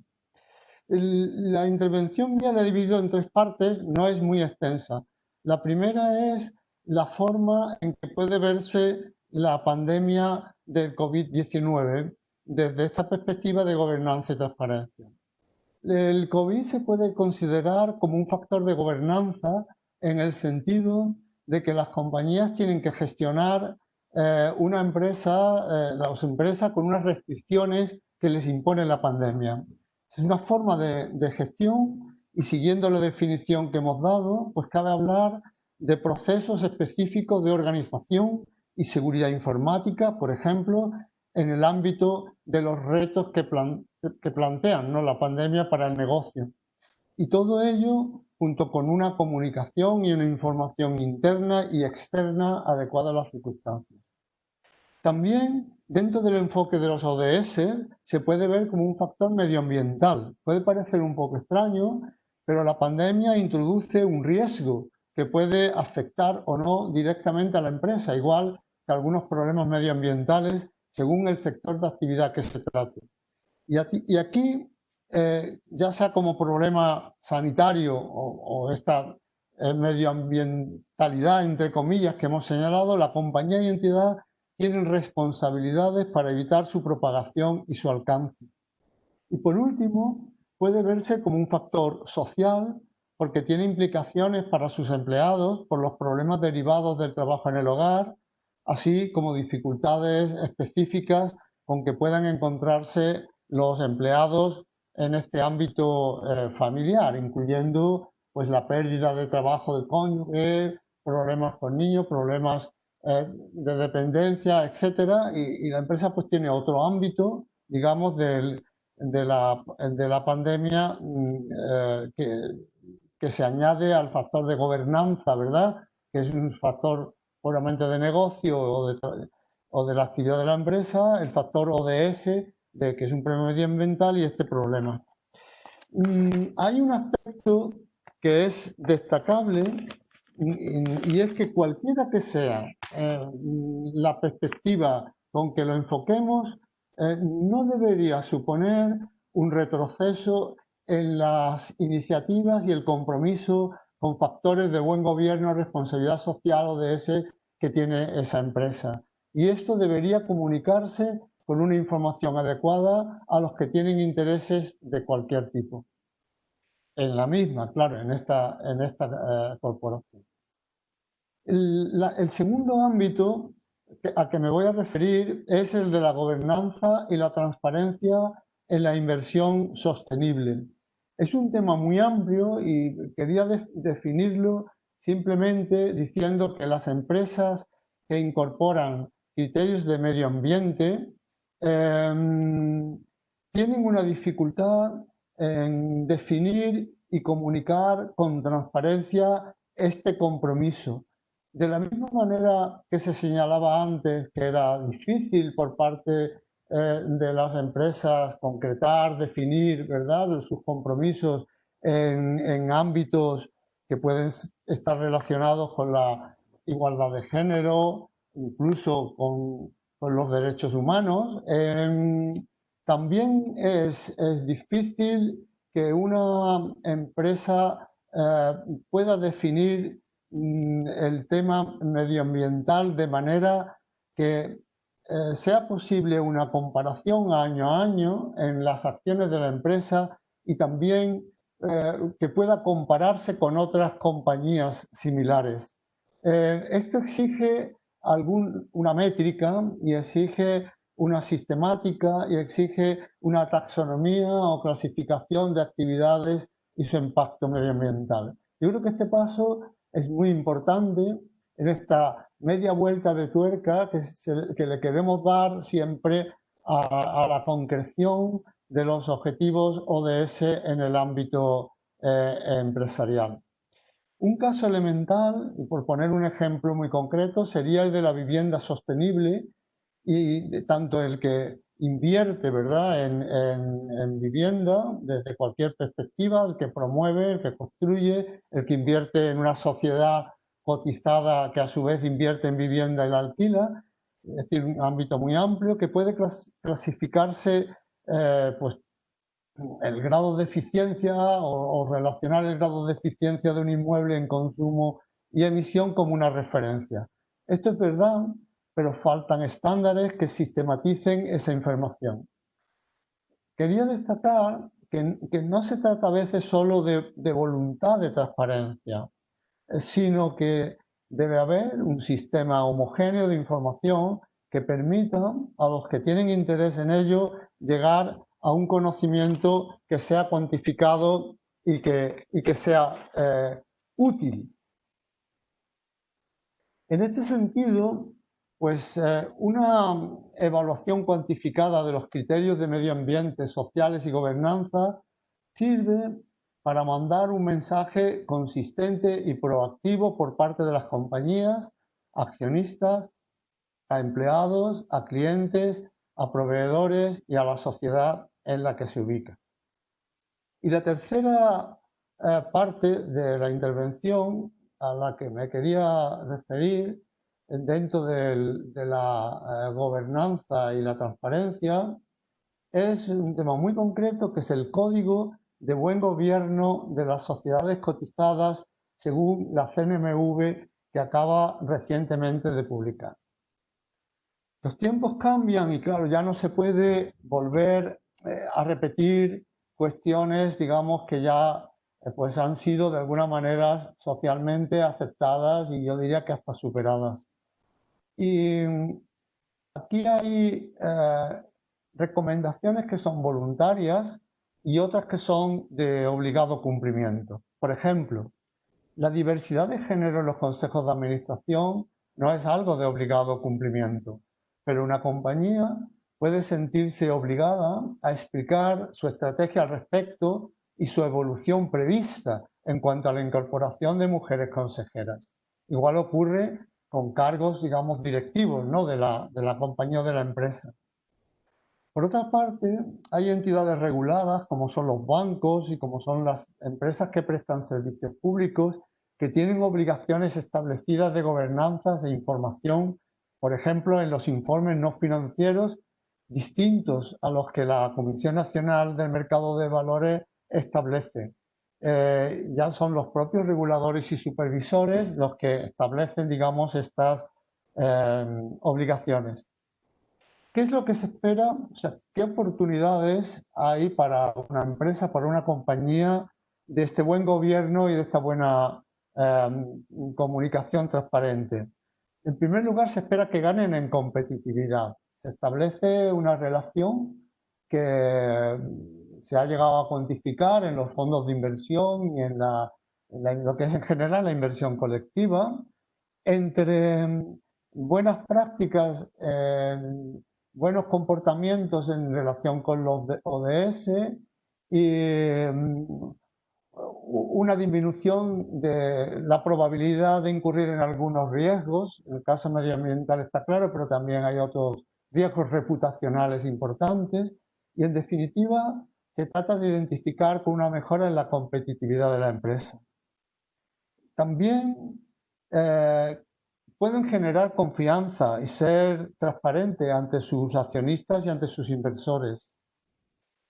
La intervención mía la he dividido en tres partes, no es muy extensa. La primera es la forma en que puede verse la pandemia del COVID-19 desde esta perspectiva de gobernanza y transparencia. El COVID se puede considerar como un factor de gobernanza en el sentido de que las compañías tienen que gestionar las empresas con unas restricciones que les impone la pandemia. Es una forma de gestión y siguiendo la definición que hemos dado, pues cabe hablar de procesos específicos de organización y seguridad informática, por ejemplo, en el ámbito de los retos que plantean, ¿no?, la pandemia para el negocio. Y todo ello junto con una comunicación y una información interna y externa adecuada a las circunstancias. También, dentro del enfoque de los ODS, se puede ver como un factor medioambiental. Puede parecer un poco extraño, pero la pandemia introduce un riesgo que puede afectar o no directamente a la empresa, igual que algunos problemas medioambientales según el sector de actividad que se trate. Y aquí, ya sea como problema sanitario o esta medioambientalidad, entre comillas, que hemos señalado, la compañía y entidad tienen responsabilidades para evitar su propagación y su alcance. Y por último, puede verse como un factor social porque tiene implicaciones para sus empleados por los problemas derivados del trabajo en el hogar, así como dificultades específicas con que puedan encontrarse los empleados en este ámbito familiar, incluyendo pues, la pérdida de trabajo del cónyuge, problemas con niños, problemas de dependencia, etcétera, y la empresa pues tiene otro ámbito, digamos, de la pandemia que se añade al factor de gobernanza, ¿verdad?, que es un factor puramente de negocio o de la actividad de la empresa, el factor ODS, que es un problema medioambiental, y este problema. Hay un aspecto que es destacable y es que cualquiera que sea la perspectiva con que lo enfoquemos no debería suponer un retroceso en las iniciativas y el compromiso con factores de buen gobierno, responsabilidad social o ODS que tiene esa empresa. Y esto debería comunicarse con una información adecuada a los que tienen intereses de cualquier tipo. En la misma, claro, en esta corporación. El segundo ámbito a que me voy a referir es el de la gobernanza y la transparencia en la inversión sostenible. Es un tema muy amplio y quería definirlo simplemente diciendo que las empresas que incorporan criterios de medio ambiente tienen una dificultad en definir y comunicar con transparencia este compromiso. De la misma manera que se señalaba antes que era difícil por parte de las empresas concretar, definir, ¿verdad?, sus compromisos en ámbitos que pueden estar relacionados con la igualdad de género, incluso con los derechos humanos. También es difícil que una empresa pueda definir el tema medioambiental de manera que sea posible una comparación año a año en las acciones de la empresa y también que pueda compararse con otras compañías similares. Esto exige una métrica y exige una sistemática y exige una taxonomía o clasificación de actividades y su impacto medioambiental. Yo creo que este paso es muy importante en esta media vuelta de tuerca que le queremos dar siempre a la concreción de los objetivos ODS en el ámbito empresarial. Un caso elemental, y por poner un ejemplo muy concreto, sería el de la vivienda sostenible y tanto el que invierte, ¿verdad?, en vivienda desde cualquier perspectiva, el que promueve, el que construye, el que invierte en una sociedad cotizada que a su vez invierte en vivienda y la alquila, es decir, un ámbito muy amplio que puede clasificarse pues, el grado de eficiencia o relacionar el grado de eficiencia de un inmueble en consumo y emisión como una referencia. Esto es verdad, pero faltan estándares que sistematicen esa información. Quería destacar que no se trata a veces solo de voluntad de transparencia, sino que debe haber un sistema homogéneo de información que permita a los que tienen interés en ello llegar a un conocimiento que sea cuantificado y que sea útil. En este sentido, pues una evaluación cuantificada de los criterios de medio ambiente, sociales y gobernanza sirve para mandar un mensaje consistente y proactivo por parte de las compañías, accionistas, a empleados, a clientes, a proveedores y a la sociedad en la que se ubica. Y la tercera parte de la intervención a la que me quería referir dentro de la gobernanza y la transparencia es un tema muy concreto que es el Código de Buen Gobierno de las Sociedades Cotizadas según la CNMV que acaba recientemente de publicar. Los tiempos cambian y claro, ya no se puede volver a repetir cuestiones, digamos, que ya pues han sido de alguna manera socialmente aceptadas y yo diría que hasta superadas. Y aquí hay recomendaciones que son voluntarias y otras que son de obligado cumplimiento. Por ejemplo, la diversidad de género en los consejos de administración no es algo de obligado cumplimiento, pero una compañía puede sentirse obligada a explicar su estrategia al respecto y su evolución prevista en cuanto a la incorporación de mujeres consejeras. Igual ocurre con cargos, digamos, directivos, ¿no?, de la compañía o de la empresa. Por otra parte, hay entidades reguladas como son los bancos y como son las empresas que prestan servicios públicos que tienen obligaciones establecidas de gobernanza e información por ejemplo, en los informes no financieros distintos a los que la Comisión Nacional del Mercado de Valores establece. Ya son los propios reguladores y supervisores los que establecen, digamos, estas obligaciones. ¿Qué es lo que se espera? O sea, ¿qué oportunidades hay para una empresa, para una compañía de este buen gobierno y de esta buena comunicación transparente? En primer lugar, se espera que ganen en competitividad. Se establece una relación que se ha llegado a cuantificar en los fondos de inversión y en lo que es en general la inversión colectiva entre buenas prácticas, buenos comportamientos en relación con los ODS y una disminución de la probabilidad de incurrir en algunos riesgos. El caso medioambiental está claro, pero también hay otros riesgos reputacionales importantes. Y en definitiva, se trata de identificar con una mejora en la competitividad de la empresa. También pueden generar confianza y ser transparente ante sus accionistas y ante sus inversores.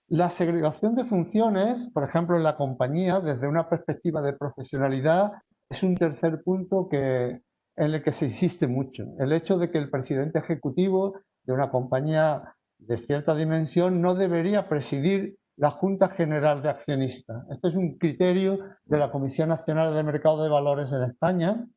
La segregación de funciones, por ejemplo, en la compañía, desde una perspectiva de profesionalidad, es un tercer punto en el que se insiste mucho. El hecho de que el presidente ejecutivo de una compañía de cierta dimensión no debería presidir la Junta General de Accionistas. Este es un criterio de la Comisión Nacional del Mercado de Valores en España.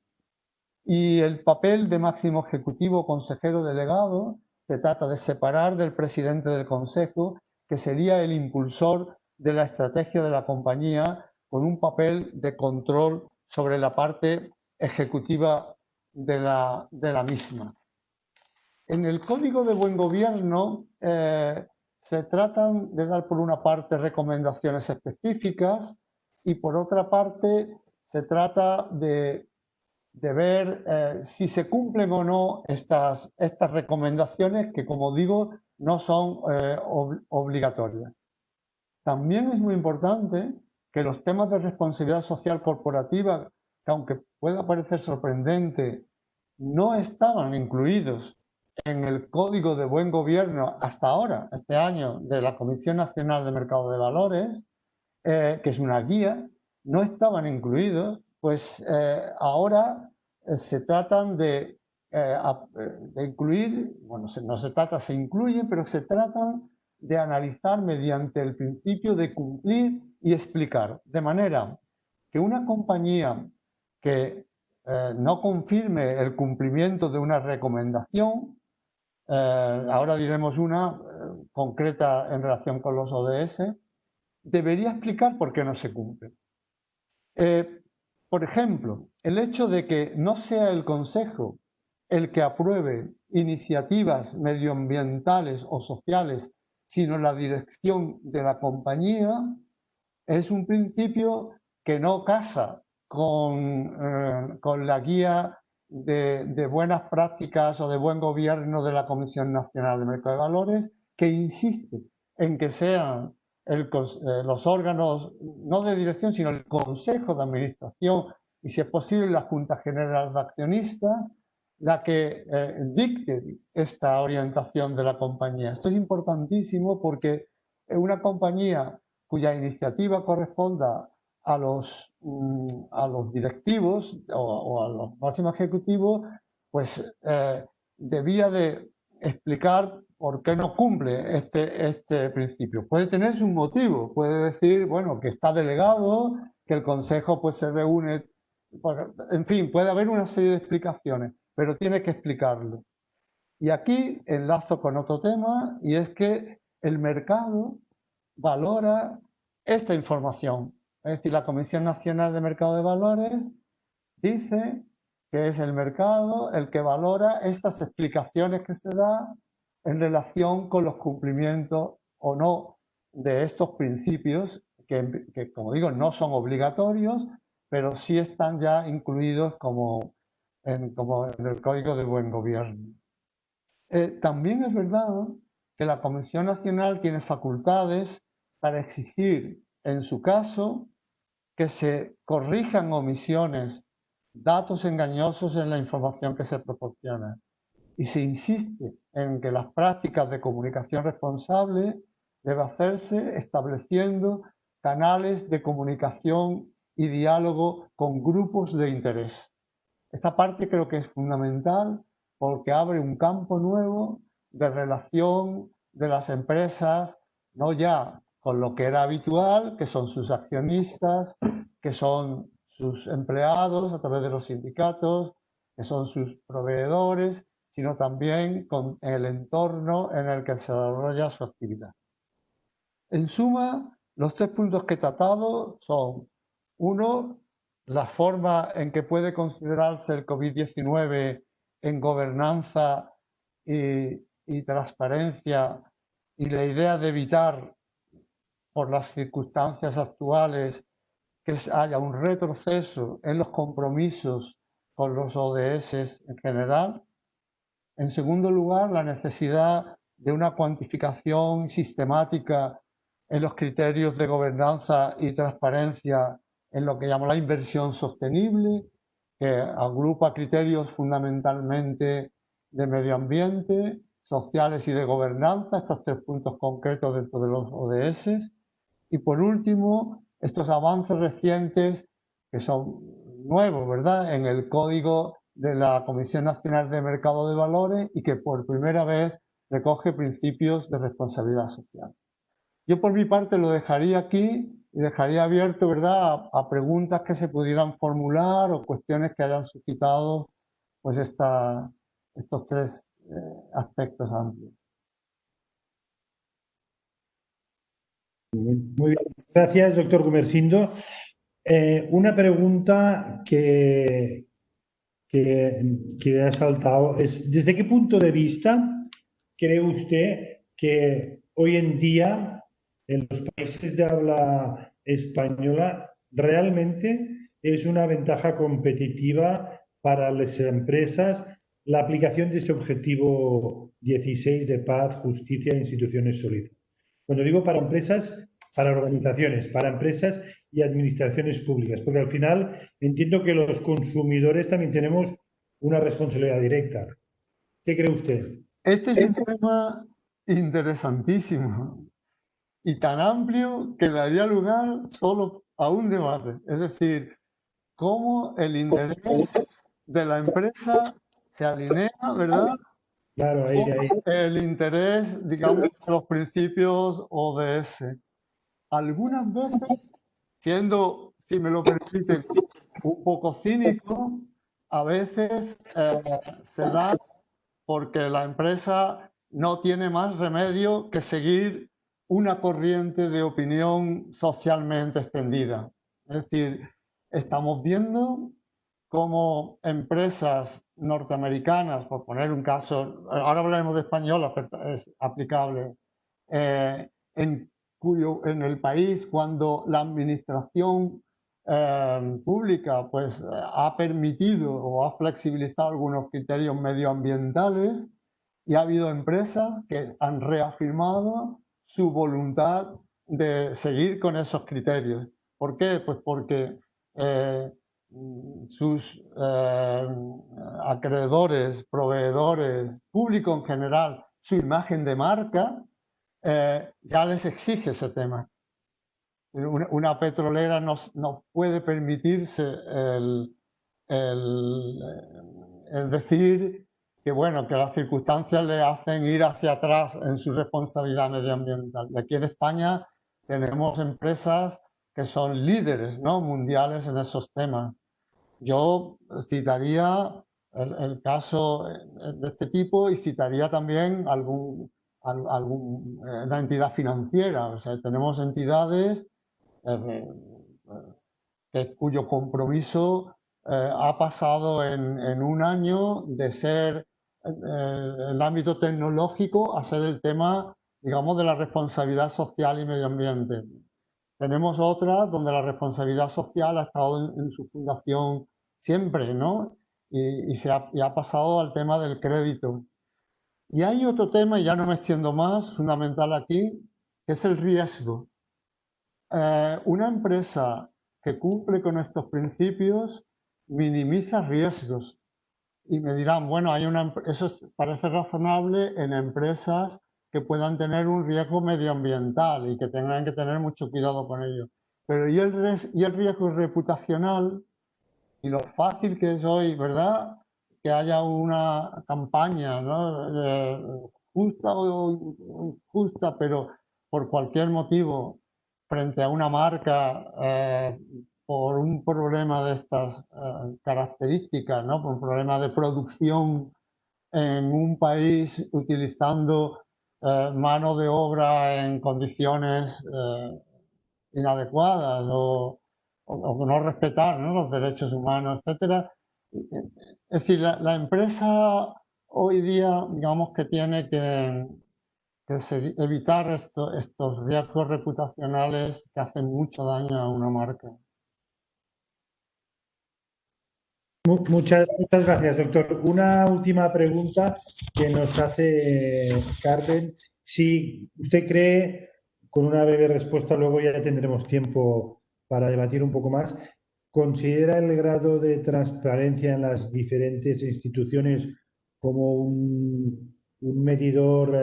Y el papel de máximo ejecutivo consejero delegado se trata de separar del presidente del consejo, que sería el impulsor de la estrategia de la compañía, con un papel de control sobre la parte ejecutiva de la misma. En el Código de Buen Gobierno se tratan de dar por una parte recomendaciones específicas y por otra parte se trata de ver si se cumplen o no estas recomendaciones que, como digo, no son obligatorias. También es muy importante que los temas de responsabilidad social corporativa, que aunque pueda parecer sorprendente, no estaban incluidos en el Código de Buen Gobierno hasta ahora, este año, de la Comisión Nacional de Mercado de Valores, que es una guía, no estaban incluidos, pues ahora se tratan de incluir, bueno, no se trata, se incluyen, pero se tratan de analizar mediante el principio de cumplir y explicar, de manera que una compañía que no confirme el cumplimiento de una recomendación, ahora diremos una concreta en relación con los ODS, debería explicar por qué no se cumple. Por ejemplo, el hecho de que no sea el Consejo el que apruebe iniciativas medioambientales o sociales, sino la dirección de la compañía, es un principio que no casa con la guía de buenas prácticas o de buen gobierno de la Comisión Nacional de Mercado de Valores, que insiste en que sean los órganos, no de dirección, sino el Consejo de Administración y, si es posible, la Junta General de Accionistas, la que dicte esta orientación de la compañía. Esto es importantísimo porque una compañía cuya iniciativa corresponda a los directivos o a los máximos ejecutivos, pues debía de explicar por qué no cumple este principio. Puede tener su motivo, puede decir, bueno, que está delegado, que el Consejo pues se reúne, en fin, puede haber una serie de explicaciones, pero tiene que explicarlo. Y aquí enlazo con otro tema, y es que el mercado valora esta información. Es decir, la Comisión Nacional de Mercado de Valores dice que es el mercado el que valora estas explicaciones que se dan en relación con los cumplimientos o no de estos principios que, como digo, no son obligatorios, pero sí están ya incluidos como en el Código de Buen Gobierno. También es verdad que la Comisión Nacional tiene facultades para exigir, en su caso, que se corrijan omisiones, datos engañosos en la información que se proporciona. y se insiste en que las prácticas de comunicación responsable deben hacerse estableciendo canales de comunicación y diálogo con grupos de interés. Esta parte creo que es fundamental porque abre un campo nuevo de relación de las empresas, no ya con lo que era habitual, que son sus accionistas, que son sus empleados a través de los sindicatos, que son sus proveedores, sino también con el entorno en el que se desarrolla su actividad. En suma, los 3 puntos que he tratado son: uno, la forma en que puede considerarse el COVID-19 en gobernanza y transparencia, y la idea de evitar, por las circunstancias actuales, que haya un retroceso en los compromisos con los ODS en general. En segundo lugar, la necesidad de una cuantificación sistemática en los criterios de gobernanza y transparencia en lo que llamo la inversión sostenible, que agrupa criterios fundamentalmente de medio ambiente, sociales y de gobernanza, estos 3 puntos concretos dentro de los ODS. Y por último, estos avances recientes que son nuevos, ¿verdad?, en el Código de la Comisión Nacional de Mercado de Valores y que por primera vez recoge principios de responsabilidad social. Yo por mi parte lo dejaría aquí y dejaría abierto, ¿verdad?, a preguntas que se pudieran formular o cuestiones que hayan suscitado pues estos 3 aspectos amplios. Muy bien, gracias, doctor Gumersindo. Una pregunta que ha saltado es: ¿desde qué punto de vista cree usted que hoy en día en los países de habla española realmente es una ventaja competitiva para las empresas la aplicación de este objetivo 16 de paz, justicia e instituciones sólidas? Cuando digo para empresas, para organizaciones, para empresas y administraciones públicas, porque al final entiendo que los consumidores también tenemos una responsabilidad directa. ¿Qué cree usted? Este es un tema interesantísimo y tan amplio que daría lugar solo a un debate. Es decir, cómo el interés de la empresa se alinea, ¿verdad?, Claro, ahí. el interés, digamos, de los principios ODS. Algunas veces, siendo, si me lo permiten, un poco cínico, a veces se da porque la empresa no tiene más remedio que seguir una corriente de opinión socialmente extendida. Es decir, estamos viendo cómo empresas norteamericanas, por poner un caso, ahora hablaremos de españolas, pero es aplicable, en el país, cuando la administración pública pues, ha permitido o ha flexibilizado algunos criterios medioambientales, y ha habido empresas que han reafirmado su voluntad de seguir con esos criterios. ¿Por qué? Pues porque sus acreedores, proveedores, público en general, su imagen de marca, ya les exige ese tema. Una petrolera no puede permitirse el decir que, bueno, que las circunstancias le hacen ir hacia atrás en su responsabilidad medioambiental. Y aquí en España tenemos empresas que son líderes, ¿no?, mundiales en esos temas. Yo citaría el caso de este tipo y citaría también alguna entidad financiera. O sea, tenemos entidades cuyo compromiso ha pasado en un año de ser el ámbito tecnológico a ser el tema, digamos, de la responsabilidad social y medio ambiente. Tenemos otras donde la responsabilidad social ha estado en su fundación siempre, ¿no? Y ha pasado al tema del crédito. Y hay otro tema, y ya no me extiendo más, fundamental aquí, que es el riesgo. Una empresa que cumple con estos principios minimiza riesgos. y me dirán, bueno, eso parece razonable en empresas que puedan tener un riesgo medioambiental y que tengan que tener mucho cuidado con ello. Pero ¿y el riesgo reputacional? Y lo fácil que es hoy, ¿verdad? Que haya una campaña, ¿no? Justa o injusta, pero por cualquier motivo, frente a una marca, por un problema de estas características, ¿no? Por un problema de producción en un país utilizando mano de obra en condiciones inadecuadas o no respetar, ¿no?, los derechos humanos, etcétera. Es decir, la empresa hoy día, digamos que tiene que evitar estos riesgos reputacionales que hacen mucho daño a una marca. Muchas gracias, doctor. Una última pregunta que nos hace Carmen. Si usted cree, con una breve respuesta, luego ya tendremos tiempo para debatir un poco más, ¿considera el grado de transparencia en las diferentes instituciones como un medidor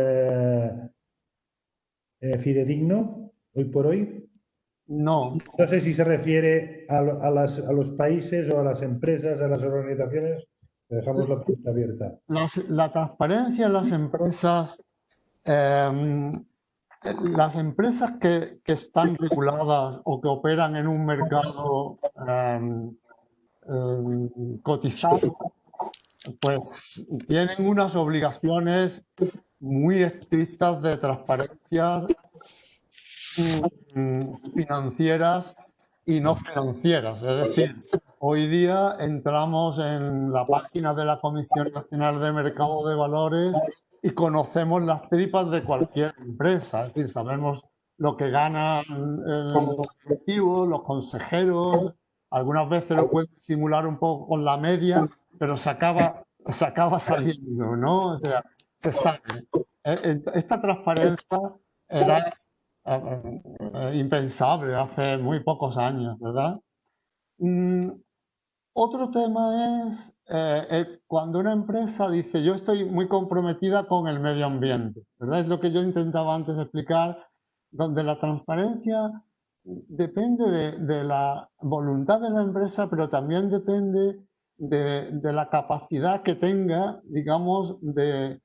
fidedigno hoy por hoy? No, No sé si se refiere a los países o a las empresas, a las organizaciones. Dejamos la pregunta abierta. la transparencia en las empresas que están reguladas o que operan en un mercado cotizado, pues tienen unas obligaciones muy estrictas de transparencia financieras y no financieras. Es decir, hoy día entramos en la página de la Comisión Nacional de Mercado de Valores y conocemos las tripas de cualquier empresa. Es decir, sabemos lo que ganan los directivos, los consejeros. Algunas veces lo pueden simular un poco con la media, pero se acaba saliendo, ¿no? O sea, se sabe. Esta transparencia era impensable hace muy pocos años, ¿verdad? Otro tema es cuando una empresa dice yo estoy muy comprometida con el medio ambiente, ¿verdad? Es lo que yo intentaba antes explicar, donde la transparencia depende de la voluntad de la empresa, pero también depende de la capacidad que tenga, digamos, de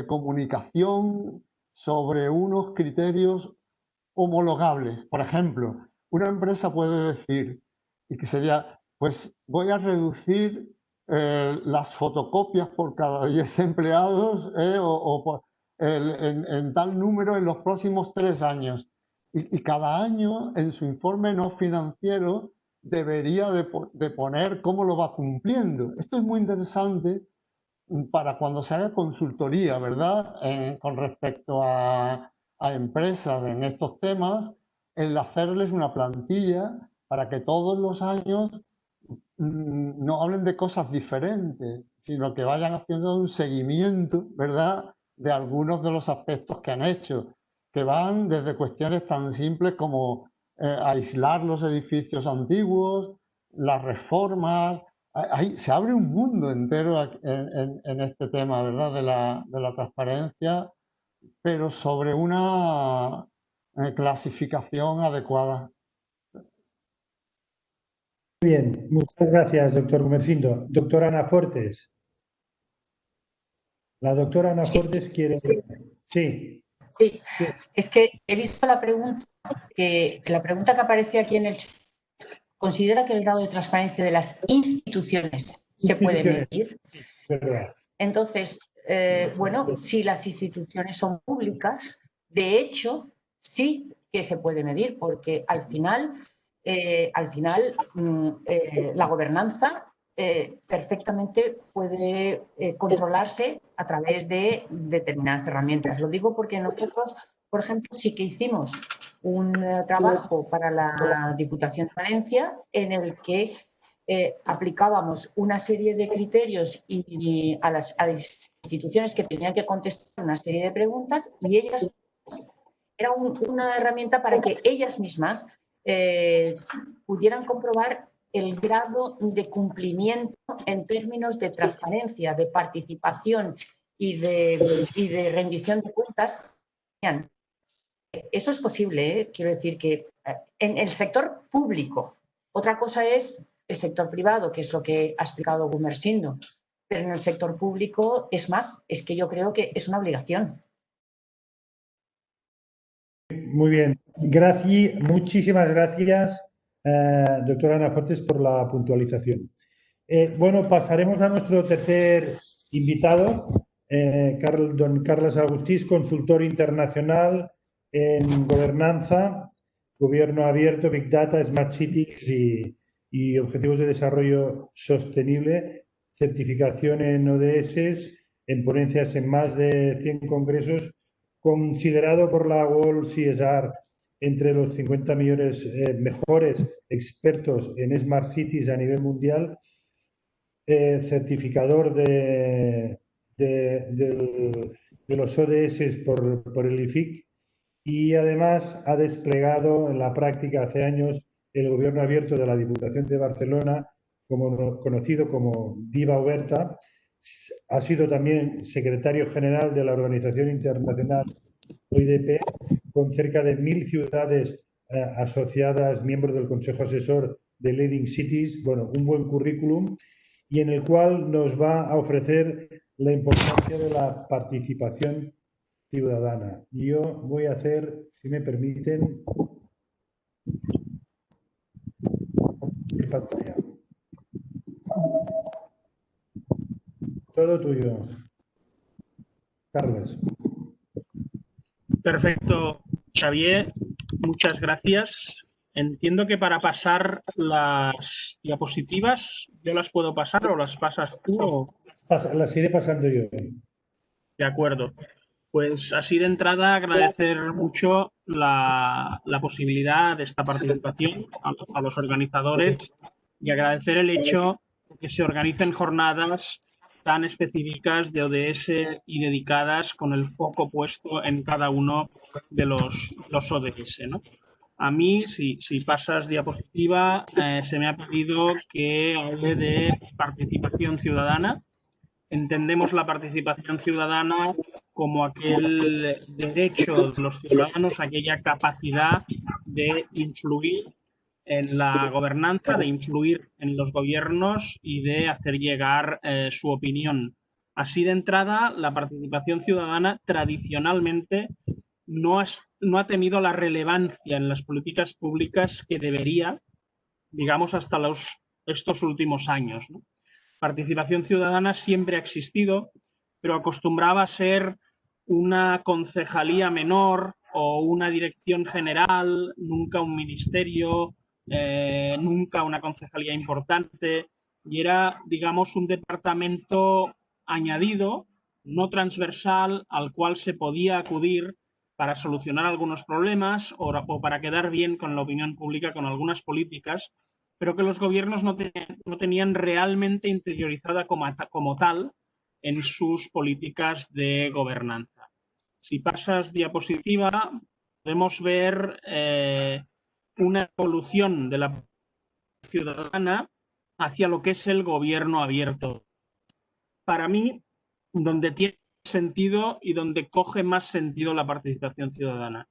comunicación sobre unos criterios homologables. Por ejemplo, una empresa puede decir, y que sería, pues voy a reducir las fotocopias por cada 10 empleados en tal número en los próximos 3 años. Y cada año en su informe no financiero debería de poner cómo lo va cumpliendo. Esto es muy interesante para cuando se haga consultoría, ¿verdad? Con respecto a empresas en estos temas, el hacerles una plantilla para que todos los años no hablen de cosas diferentes, sino que vayan haciendo un seguimiento, ¿verdad?, de algunos de los aspectos que han hecho, que van desde cuestiones tan simples como aislar los edificios antiguos, las reformas. Se abre un mundo entero en este tema, ¿verdad?, de la transparencia, pero sobre una clasificación adecuada. Bien, muchas gracias, doctor Gumersindo. Doctora Ana Fuertes. La doctora Ana Fuertes quiere... Sí. Sí, es que he visto la pregunta que aparece aquí en el chat. ¿Considera que el grado de transparencia de las instituciones se puede medir? Verdad. Entonces, bueno, si las instituciones son públicas, de hecho, sí que se puede medir, porque al final la gobernanza perfectamente puede controlarse a través de determinadas herramientas. Lo digo porque nosotros, por ejemplo, sí que hicimos un trabajo para la Diputación de Valencia en el que aplicábamos una serie de criterios y a las instituciones que tenían que contestar una serie de preguntas y ellas era una herramienta para que ellas mismas pudieran comprobar el grado de cumplimiento en términos de transparencia, de participación y de rendición de cuentas. Eso es posible, ¿eh? Quiero decir que en el sector público. Otra cosa es el sector privado, que es lo que ha explicado Gumersindo. Pero en el sector público es más, es que yo creo que es una obligación. Muy bien. Muchísimas gracias, doctora Ana Fortes, por la puntualización. Bueno, pasaremos a nuestro tercer invitado, don Carles Agustís, consultor internacional en gobernanza, gobierno abierto, Big Data, Smart Cities y objetivos de desarrollo sostenible, certificación en ODS, en ponencias en más de 100 congresos, considerado por la World CSR entre los 50 millones mejores expertos en Smart Cities a nivel mundial, certificador de los ODS por el IFIC, y además ha desplegado en la práctica hace años el gobierno abierto de la Diputación de Barcelona, conocido como DIVA Oberta. Ha sido también secretario general de la Organización Internacional OIDP, con cerca de 1000 ciudades asociadas, miembros del Consejo Asesor de Leading Cities. Bueno, un buen currículum, y en el cual nos va a ofrecer la importancia de la participación ciudadana. Y yo voy a hacer, si me permiten, pantalla. Todo tuyo, Carles. Perfecto, Xavier. Muchas gracias. Entiendo que para pasar las diapositivas, ¿yo las puedo pasar o las pasas tú? O... Las iré pasando yo. De acuerdo. Pues así de entrada agradecer mucho la posibilidad de esta participación a los organizadores y agradecer el hecho de que se organicen jornadas tan específicas de ODS y dedicadas con el foco puesto en cada uno de los ODS, ¿no? A mí, si pasas diapositiva, se me ha pedido que hable de participación ciudadana. Entendemos la participación ciudadana como aquel derecho de los ciudadanos, aquella capacidad de influir en la gobernanza, de influir en los gobiernos y de hacer llegar su opinión. Así de entrada, la participación ciudadana tradicionalmente no ha tenido la relevancia en las políticas públicas que debería, digamos, hasta estos últimos años, ¿no? Participación ciudadana siempre ha existido, pero acostumbraba a ser una concejalía menor o una dirección general, nunca un ministerio, nunca una concejalía importante, y era, digamos, un departamento añadido, no transversal, al cual se podía acudir para solucionar algunos problemas o para quedar bien con la opinión pública con algunas políticas, pero que los gobiernos no tenían realmente interiorizada como tal en sus políticas de gobernanza. Si pasas diapositiva, podemos ver una evolución de la ciudadana hacia lo que es el gobierno abierto. Para mí, donde tiene sentido y donde coge más sentido la participación ciudadana.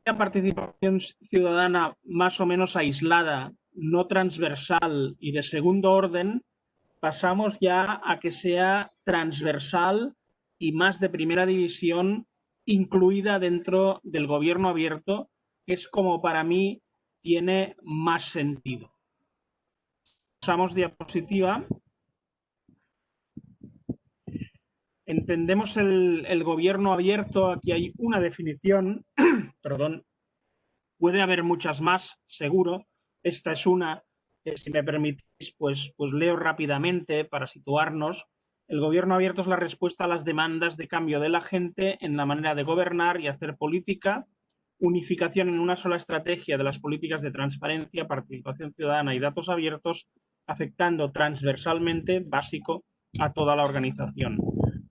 La participación ciudadana más o menos aislada, no transversal y de segundo orden, pasamos ya a que sea transversal y más de primera división, incluida dentro del gobierno abierto, que es como para mí tiene más sentido. Pasamos diapositiva. Entendemos el gobierno abierto, aquí hay una definición, perdón, puede haber muchas más, seguro. Esta es una, si me permitís, pues leo rápidamente para situarnos. El gobierno abierto es la respuesta a las demandas de cambio de la gente en la manera de gobernar y hacer política, unificación en una sola estrategia de las políticas de transparencia, participación ciudadana y datos abiertos, afectando transversalmente, básico, a toda la organización.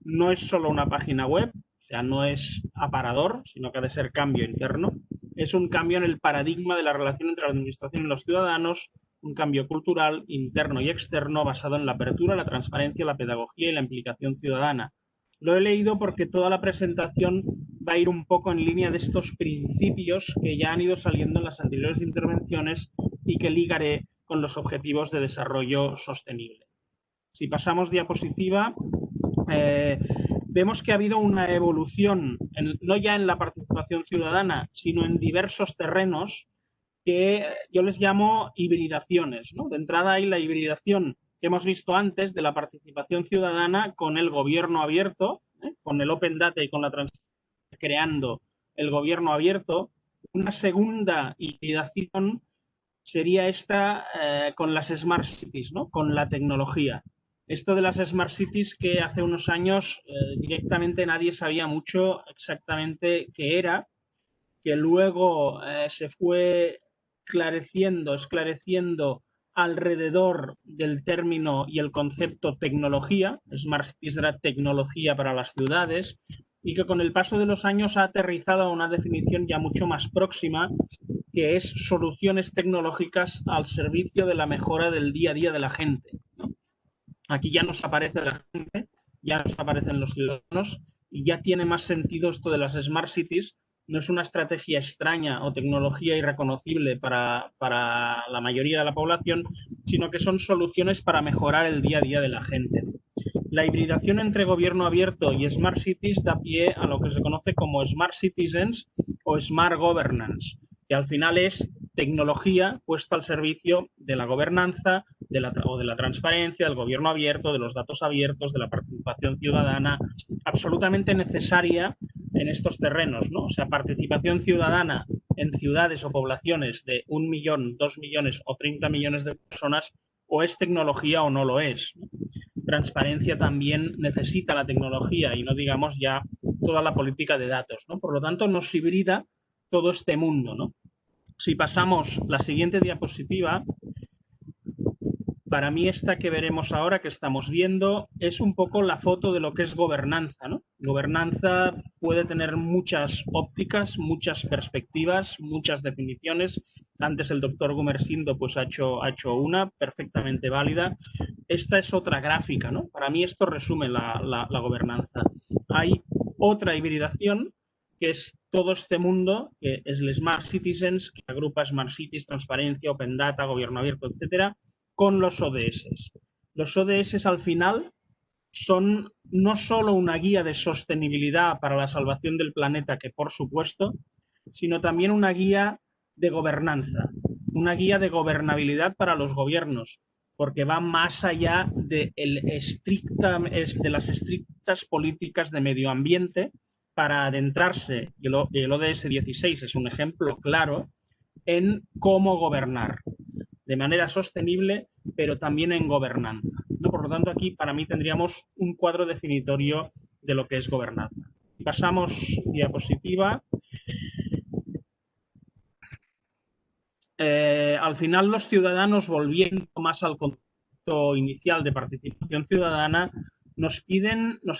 No es solo una página web, o sea, no es aparador, sino que ha de ser cambio interno. Es un cambio en el paradigma de la relación entre la administración y los ciudadanos, un cambio cultural interno y externo basado en la apertura, la transparencia, la pedagogía y la implicación ciudadana. Lo he leído porque toda la presentación va a ir un poco en línea de estos principios que ya han ido saliendo en las anteriores intervenciones y que ligaré con los objetivos de desarrollo sostenible. Si pasamos diapositiva, vemos que ha habido una evolución, no ya en la participación ciudadana, sino en diversos terrenos que yo les llamo hibridaciones, ¿no? De entrada hay la hibridación que hemos visto antes de la participación ciudadana con el gobierno abierto, con el Open Data y con la transparencia, creando el gobierno abierto. Una segunda hibridación sería esta con las Smart Cities, ¿no? Con la tecnología. Esto de las Smart Cities que hace unos años directamente nadie sabía mucho exactamente qué era, que luego se fue esclareciendo alrededor del término y el concepto tecnología. Smart Cities era tecnología para las ciudades, y que con el paso de los años ha aterrizado a una definición ya mucho más próxima, que es soluciones tecnológicas al servicio de la mejora del día a día de la gente, ¿no? Aquí ya nos aparece la gente, ya nos aparecen los ciudadanos y ya tiene más sentido esto de las Smart Cities. No es una estrategia extraña o tecnología irreconocible para la mayoría de la población, sino que son soluciones para mejorar el día a día de la gente. La hibridación entre gobierno abierto y Smart Cities da pie a lo que se conoce como Smart Citizens o Smart Governance, que al final es tecnología puesta al servicio de la gobernanza, de la transparencia, del gobierno abierto, de los datos abiertos, de la participación ciudadana, absolutamente necesaria en estos terrenos, ¿no? O sea, participación ciudadana en ciudades o poblaciones de 1 millón, 2 millones o 30 millones de personas, o es tecnología o no lo es, ¿no? Transparencia también necesita la tecnología y no digamos ya toda la política de datos, ¿no? Por lo tanto, nos hibrida todo este mundo, ¿no? Si pasamos la siguiente diapositiva, para mí esta que veremos ahora, que estamos viendo, es un poco la foto de lo que es gobernanza, ¿no? Gobernanza puede tener muchas ópticas, muchas perspectivas, muchas definiciones. Antes el doctor Gumersindo pues ha hecho una perfectamente válida. Esta es otra gráfica, ¿no? Para mí esto resume la gobernanza. Hay otra hibridación que es todo este mundo, que es el Smart Citizens, que agrupa Smart Cities, transparencia, Open Data, gobierno abierto, etcétera, con los ODS. Los ODS al final son no solo una guía de sostenibilidad para la salvación del planeta, que por supuesto, sino también una guía de gobernanza, una guía de gobernabilidad para los gobiernos, porque va más allá de las estrictas políticas de medio ambiente para adentrarse, y el ODS 16 es un ejemplo claro, en cómo gobernar de manera sostenible, pero también en gobernanza, ¿no? Por lo tanto, aquí para mí tendríamos un cuadro definitorio de lo que es gobernanza. Pasamos diapositiva. Al final, los ciudadanos, volviendo más al concepto inicial de participación ciudadana, nos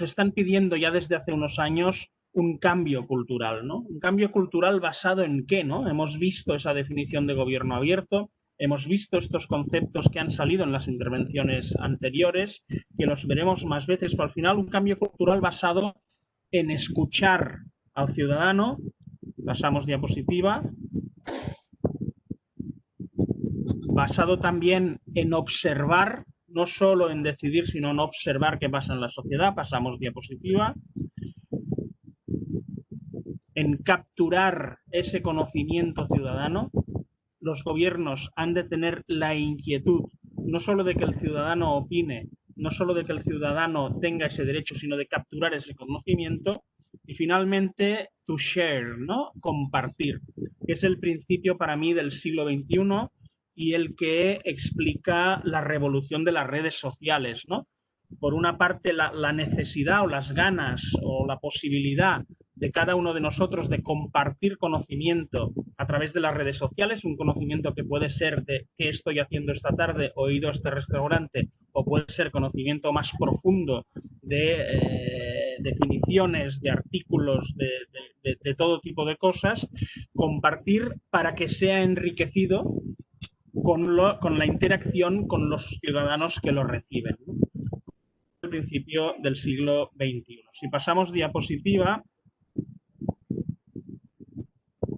están pidiendo ya desde hace unos años un cambio cultural, ¿no? Un cambio cultural basado en qué, ¿no? Hemos visto esa definición de gobierno abierto, hemos visto estos conceptos que han salido en las intervenciones anteriores, que los veremos más veces, pero al final un cambio cultural basado en escuchar al ciudadano. Pasamos diapositiva. Basado también en observar, no solo en decidir, sino en observar qué pasa en la sociedad. Pasamos diapositiva. En capturar ese conocimiento ciudadano. Los gobiernos han de tener la inquietud, no solo de que el ciudadano opine, no solo de que el ciudadano tenga ese derecho, sino de capturar ese conocimiento. Y finalmente, to share, ¿no? Compartir, que es el principio para mí del siglo XXI y el que explica la revolución de las redes sociales, ¿no? Por una parte, la necesidad o las ganas o la posibilidad de cada uno de nosotros de compartir conocimiento a través de las redes sociales, un conocimiento que puede ser de qué estoy haciendo esta tarde o he ido a este restaurante, o puede ser conocimiento más profundo de definiciones, de artículos, de todo tipo de cosas, compartir para que sea enriquecido con la interacción con los ciudadanos que lo reciben, ¿no? Al principio del siglo XXI. Si pasamos diapositiva,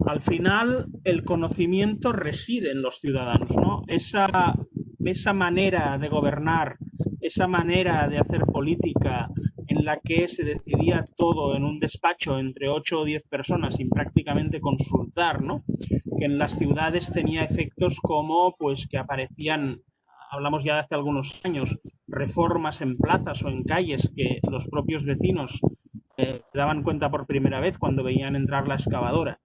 al final el conocimiento reside en los ciudadanos, ¿no? Esa manera de gobernar, esa manera de hacer política en la que se decidía todo en un despacho entre 8 o 10 personas sin prácticamente consultar, ¿no? Que en las ciudades tenía efectos como pues que aparecían, hablamos ya de hace algunos años, reformas en plazas o en calles que los propios vecinos daban cuenta por primera vez cuando veían entrar la excavadora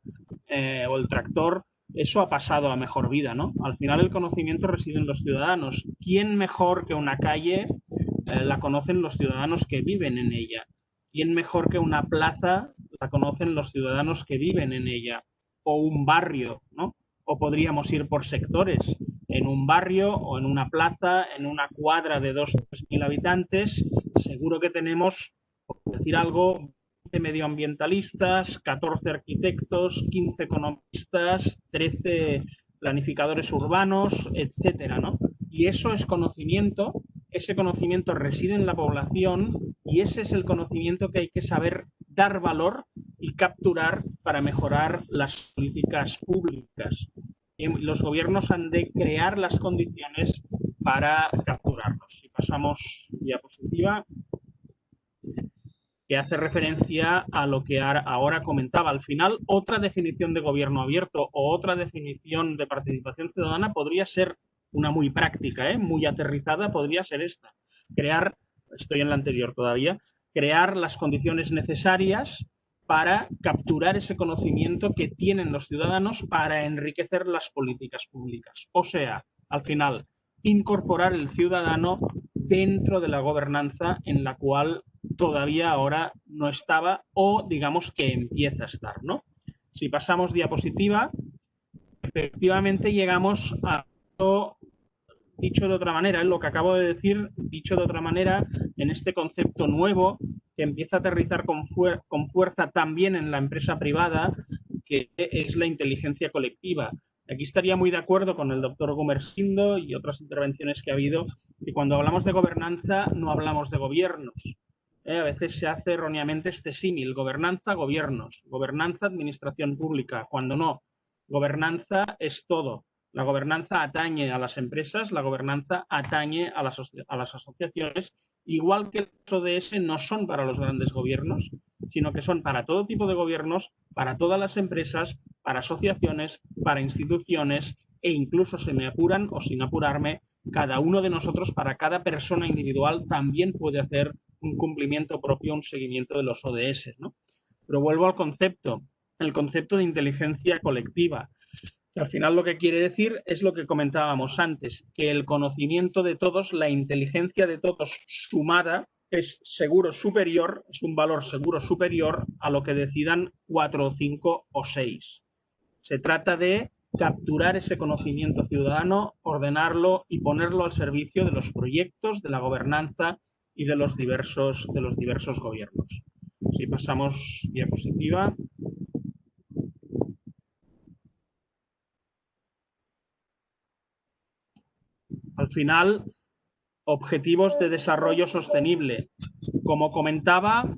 o el tractor. Eso ha pasado a mejor vida, ¿no? Al final el conocimiento reside en los ciudadanos. ¿Quién mejor que una calle la conocen los ciudadanos que viven en ella? ¿Quién mejor que una plaza la conocen los ciudadanos que viven en ella? O un barrio, ¿no? O podríamos ir por sectores. En un barrio o en una plaza, en una cuadra de 2 o 3 mil habitantes, seguro que tenemos, por decir algo, medioambientalistas, 14 arquitectos, 15 economistas, 13 planificadores urbanos, etcétera, ¿no? Y eso es conocimiento, ese conocimiento reside en la población y ese es el conocimiento que hay que saber dar valor y capturar para mejorar las políticas públicas. Y los gobiernos han de crear las condiciones para capturarlos. Si pasamos diapositiva, que hace referencia a lo que ahora comentaba. Al final, otra definición de gobierno abierto o otra definición de participación ciudadana podría ser una muy práctica, muy aterrizada, podría ser esta. Crear, estoy en la anterior todavía, crear las condiciones necesarias para capturar ese conocimiento que tienen los ciudadanos para enriquecer las políticas públicas. O sea, al final, incorporar el ciudadano dentro de la gobernanza en la cual todavía ahora no estaba o digamos que empieza a estar, ¿no? Si pasamos diapositiva, efectivamente llegamos a, dicho de otra manera, lo que acabo de decir, dicho de otra manera, en este concepto nuevo que empieza a aterrizar con fuerza también en la empresa privada, que es la inteligencia colectiva. Aquí estaría muy de acuerdo con el doctor Gumersindo y otras intervenciones que ha habido, que cuando hablamos de gobernanza no hablamos de gobiernos. A veces se hace erróneamente este símil, gobernanza, gobiernos, gobernanza, administración pública, cuando no. Gobernanza es todo. La gobernanza atañe a las empresas, la gobernanza atañe a las asociaciones, igual que los ODS no son para los grandes gobiernos, sino que son para todo tipo de gobiernos, para todas las empresas, para asociaciones, para instituciones e incluso, se me apuran o sin apurarme, cada uno de nosotros, para cada persona individual, también puede hacer un cumplimiento propio, un seguimiento de los ODS, ¿no? Pero vuelvo al concepto, el concepto de inteligencia colectiva, que al final lo que quiere decir es lo que comentábamos antes, que el conocimiento de todos, la inteligencia de todos sumada es seguro superior, es un valor seguro superior a lo que decidan 4 o 5 o 6. Se trata de capturar ese conocimiento ciudadano, ordenarlo y ponerlo al servicio de los proyectos, de la gobernanza y de los diversos gobiernos. Si pasamos diapositiva. Al final, objetivos de desarrollo sostenible. Como comentaba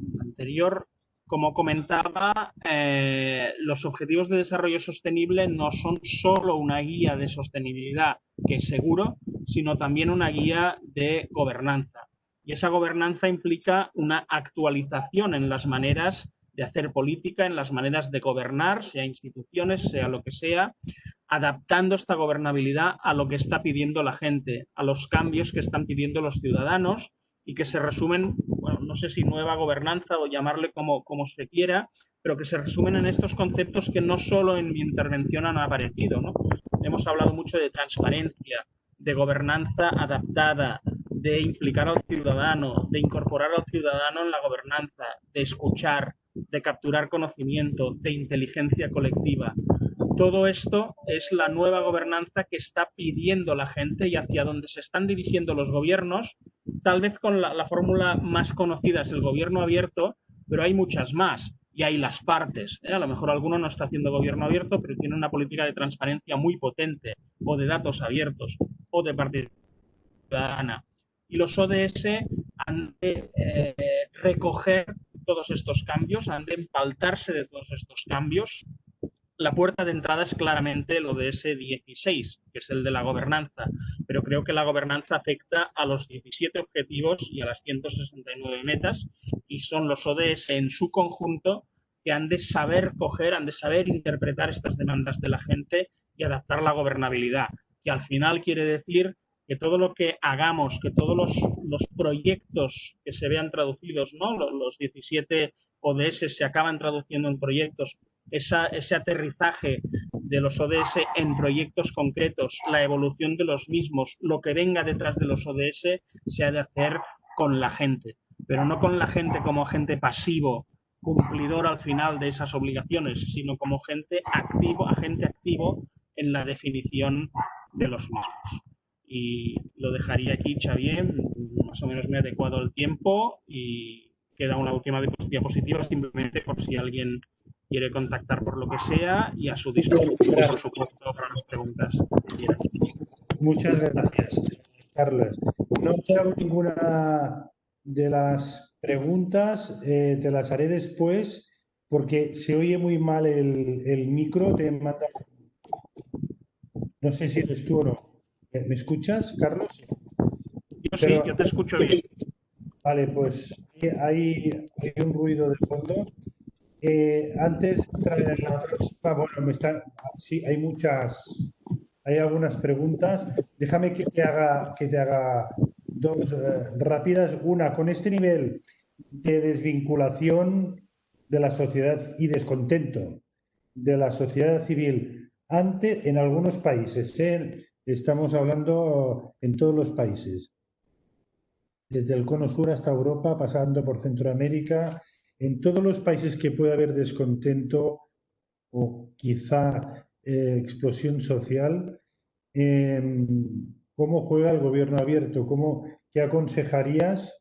los objetivos de desarrollo sostenible no son solo una guía de sostenibilidad, que es seguro, sino también una guía de gobernanza. Y esa gobernanza implica una actualización en las maneras de hacer política, en las maneras de gobernar, sea instituciones, sea lo que sea, adaptando esta gobernabilidad a lo que está pidiendo la gente, a los cambios que están pidiendo los ciudadanos y que se resumen, bueno, no sé si nueva gobernanza o llamarle como se quiera, pero que se resumen en estos conceptos que no solo en mi intervención han aparecido, ¿no? Hemos hablado mucho de transparencia, de gobernanza adaptada, de implicar al ciudadano, de incorporar al ciudadano en la gobernanza, de escuchar, de capturar conocimiento, de inteligencia colectiva. Todo esto es la nueva gobernanza que está pidiendo la gente y hacia donde se están dirigiendo los gobiernos. Tal vez con la fórmula más conocida es el gobierno abierto, pero hay muchas más. y hay las partes. A lo mejor alguno no está haciendo gobierno abierto, pero tiene una política de transparencia muy potente, o de datos abiertos, o de participación ciudadana. Y los ODS han de recoger todos estos cambios, han de empaltarse de todos estos cambios. La puerta de entrada es claramente el ODS 16, que es el de la gobernanza, pero creo que la gobernanza afecta a los 17 objetivos y a las 169 metas, y son los ODS en su conjunto que han de saber coger, han de saber interpretar estas demandas de la gente y adaptar la gobernabilidad, que al final quiere decir que todo lo que hagamos, que todos los proyectos que se vean traducidos, ¿no? Los 17 ODS se acaban traduciendo en proyectos, ese aterrizaje de los ODS en proyectos concretos, la evolución de los mismos, lo que venga detrás de los ODS se ha de hacer con la gente, pero no con la gente como agente pasivo, cumplidor al final de esas obligaciones, sino como agente activo en la definición de los mismos. Y lo dejaría aquí, Xavier, más o menos me he adecuado el tiempo y queda una última diapositiva simplemente por si alguien quiere contactar por lo que sea y a su disposición, por supuesto, para las preguntas que quieran. Muchas gracias, Carlos. No te hago ninguna de las preguntas, te las haré después porque se oye muy mal el micro. Te manda... No sé si eres tú o no. ¿Me escuchas, Carlos? Yo sí, yo te escucho bien. Vale, pues hay un ruido de fondo. Antes de entrar en la próxima, bueno, sí, hay algunas preguntas. Déjame que te haga dos rápidas. Una, con este nivel de desvinculación de la sociedad y descontento de la sociedad civil en algunos países, estamos hablando en todos los países, desde el cono sur hasta Europa, pasando por Centroamérica, en todos los países que puede haber descontento o quizá explosión social, ¿cómo juega el gobierno abierto? ¿Qué aconsejarías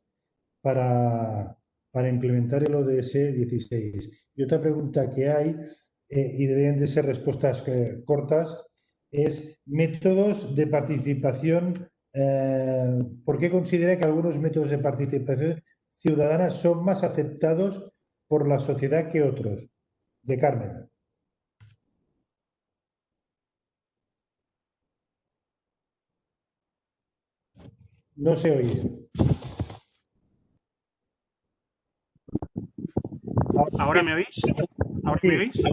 para implementar el ODS 16? Y otra pregunta que hay, y deben de ser respuestas cortas, es métodos de participación. ¿Por qué considera que algunos métodos de participación ciudadana son más aceptados por la sociedad que otros? De Carmen. No se oye. ¿Ahora me oís? ¿Ahora me oís?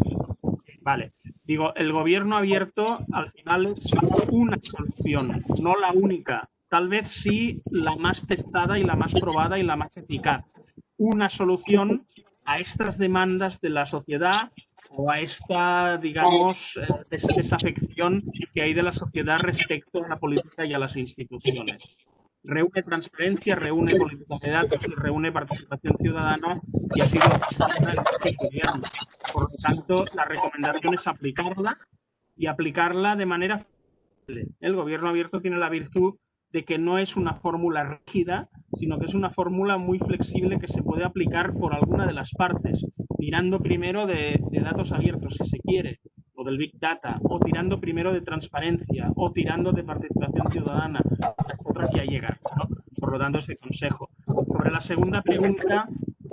Vale. Digo, el gobierno abierto al final es una solución, no la única. Tal vez sí la más testada y la más probada y la más eficaz. Una solución a estas demandas de la sociedad o a esta, digamos, desafección que hay de la sociedad respecto a la política y a las instituciones. Reúne transparencia, reúne política de datos y reúne participación ciudadana y ha sido testada en este gobierno. Por lo tanto, la recomendación es aplicarla y aplicarla de manera flexible. El gobierno abierto tiene la virtud de que no es una fórmula rígida, sino que es una fórmula muy flexible que se puede aplicar por alguna de las partes, tirando primero de datos abiertos, si se quiere, o del Big Data, o tirando primero de transparencia, o tirando de participación ciudadana. Las otras ya llegan, ¿no? Por lo tanto, ese consejo. Sobre la segunda pregunta,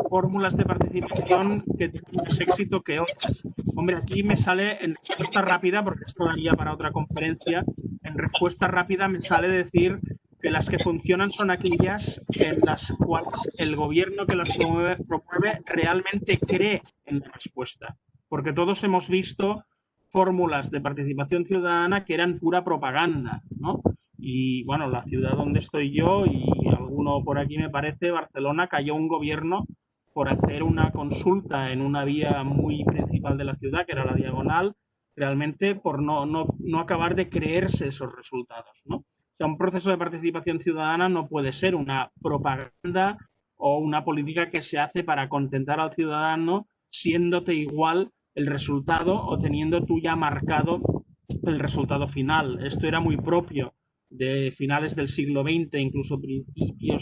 fórmulas de participación que tienen más éxito que otras. Hombre, aquí me sale en respuesta rápida, porque esto daría para otra conferencia, en respuesta rápida me sale decir que las que funcionan son aquellas en las cuales el gobierno que las promueve realmente cree en la respuesta. Porque todos hemos visto fórmulas de participación ciudadana que eran pura propaganda, ¿no? Y bueno, la ciudad donde estoy yo y alguno por aquí me parece, Barcelona, cayó un gobierno por hacer una consulta en una vía muy principal de la ciudad, que era la Diagonal, realmente por no acabar de creerse esos resultados, ¿no? O sea, un proceso de participación ciudadana no puede ser una propaganda o una política que se hace para contentar al ciudadano, siéndote igual el resultado o teniendo tú ya marcado el resultado final. Esto era muy propio de finales del siglo XX, incluso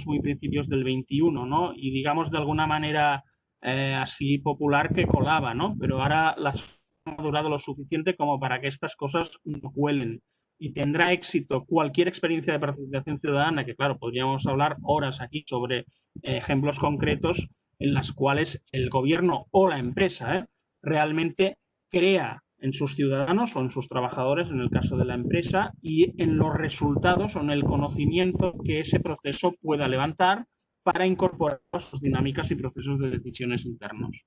muy principios del XXI, ¿no? Y digamos de alguna manera así popular que colaba, ¿no? Pero ahora las ha durado lo suficiente como para que estas cosas no cuelen. Y tendrá éxito cualquier experiencia de participación ciudadana, que claro, podríamos hablar horas aquí sobre ejemplos concretos en las cuales el gobierno o la empresa realmente crea en sus ciudadanos o en sus trabajadores, en el caso de la empresa, y en los resultados o en el conocimiento que ese proceso pueda levantar para incorporar a sus dinámicas y procesos de decisiones internos.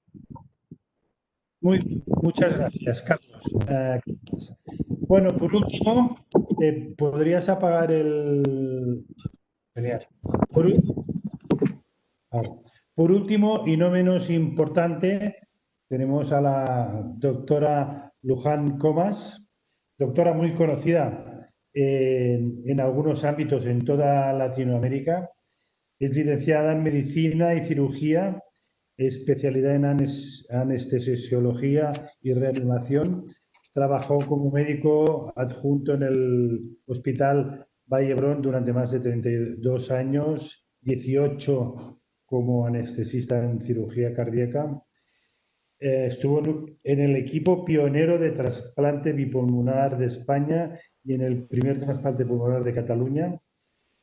Muchas gracias, Carlos. Bueno, por último, ¿podrías apagar el... Por, por último, y no menos importante, tenemos a la doctora Luján Comas, doctora muy conocida en algunos ámbitos en toda Latinoamérica. Es licenciada en Medicina y Cirugía, especialidad en anestesiología y reanimación. Trabajó como médico adjunto en el Hospital Vallebrón durante más de 32 años, 18 como anestesista en cirugía cardíaca. Estuvo en el equipo pionero de trasplante bipulmonar de España y en el primer trasplante pulmonar de Cataluña.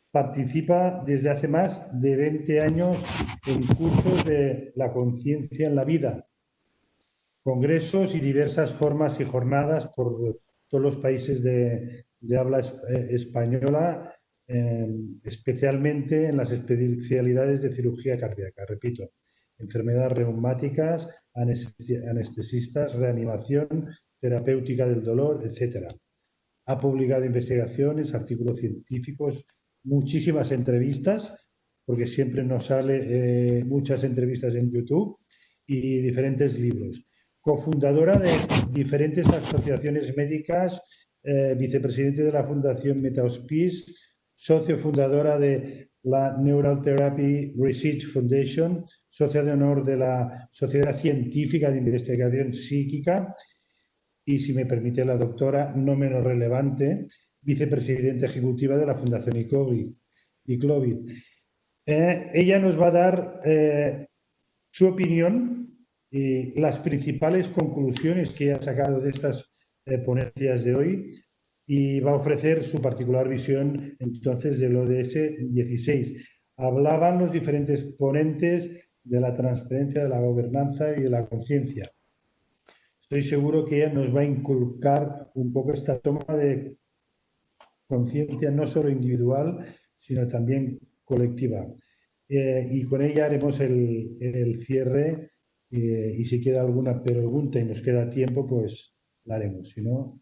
Participa desde hace más de 20 años en cursos de la conciencia en la vida, congresos y diversas formas y jornadas por todos los países de habla española, especialmente en las especialidades de cirugía cardíaca, repito, enfermedades reumáticas, anestesistas, reanimación, terapéutica del dolor, etc. Ha publicado investigaciones, artículos científicos, muchísimas entrevistas, porque siempre nos sale muchas entrevistas en YouTube y diferentes libros. Cofundadora de diferentes asociaciones médicas, vicepresidente de la Fundación MetaHospice, socio fundadora de la Neural Therapy Research Foundation, socia de honor de la Sociedad Científica de Investigación Psíquica y, si me permite la doctora, no menos relevante, vicepresidenta ejecutiva de la Fundación ICLOVI. Ella nos va a dar su opinión y las principales conclusiones que ha sacado de estas ponencias de hoy y va a ofrecer su particular visión entonces del ODS 16. Hablaban los diferentes ponentes de la transparencia, de la gobernanza y de la conciencia. Estoy seguro que ella nos va a inculcar un poco esta toma de conciencia no solo individual, sino también colectiva. Y con ella haremos el cierre y si queda alguna pregunta y nos queda tiempo, pues la haremos. Si no,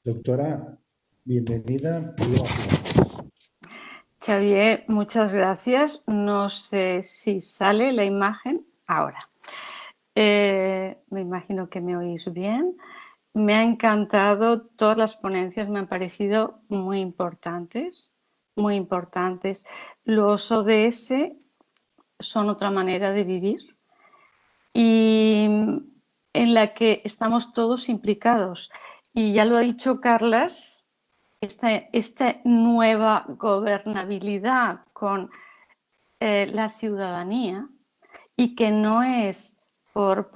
doctora, bienvenida. Xavier, muchas gracias. No sé si sale la imagen ahora. Me imagino que me oís bien. Me ha encantado, todas las ponencias me han parecido muy importantes, muy importantes. Los ODS son otra manera de vivir y en la que estamos todos implicados. Y ya lo ha dicho Carlas, esta nueva gobernabilidad con la ciudadanía y que no es por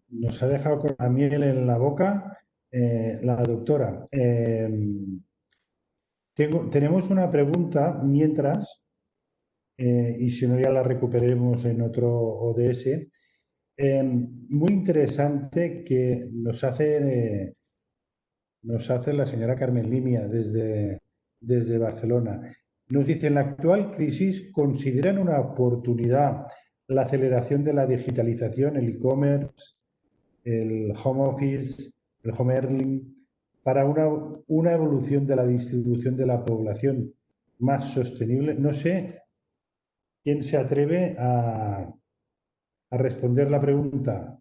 nos ha dejado con la miel en la boca la doctora. Tenemos una pregunta mientras, y si no ya la recuperemos en otro ODS, muy interesante que nos hace la señora Carmen Limia desde Barcelona. Nos dice, en la actual crisis, ¿consideran una oportunidad la aceleración de la digitalización, el e-commerce, el home office, el home earning, para una evolución de la distribución de la población más sostenible? No sé quién se atreve a responder la pregunta.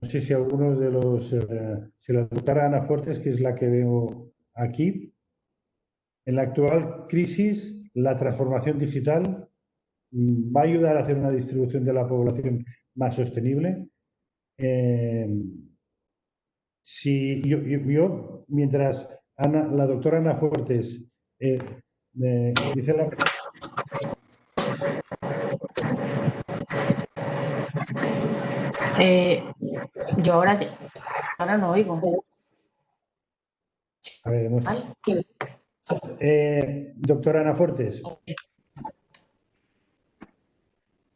No sé si algunos de los... si la doctora Ana Fuertes, que es la que veo aquí, en la actual crisis, la transformación digital, va a ayudar a hacer una distribución de la población más sostenible. Si yo, mientras la doctora Ana Fuertes dice la... Yo ahora no oigo. A ver, ¿Vale? doctora Ana Fuertes.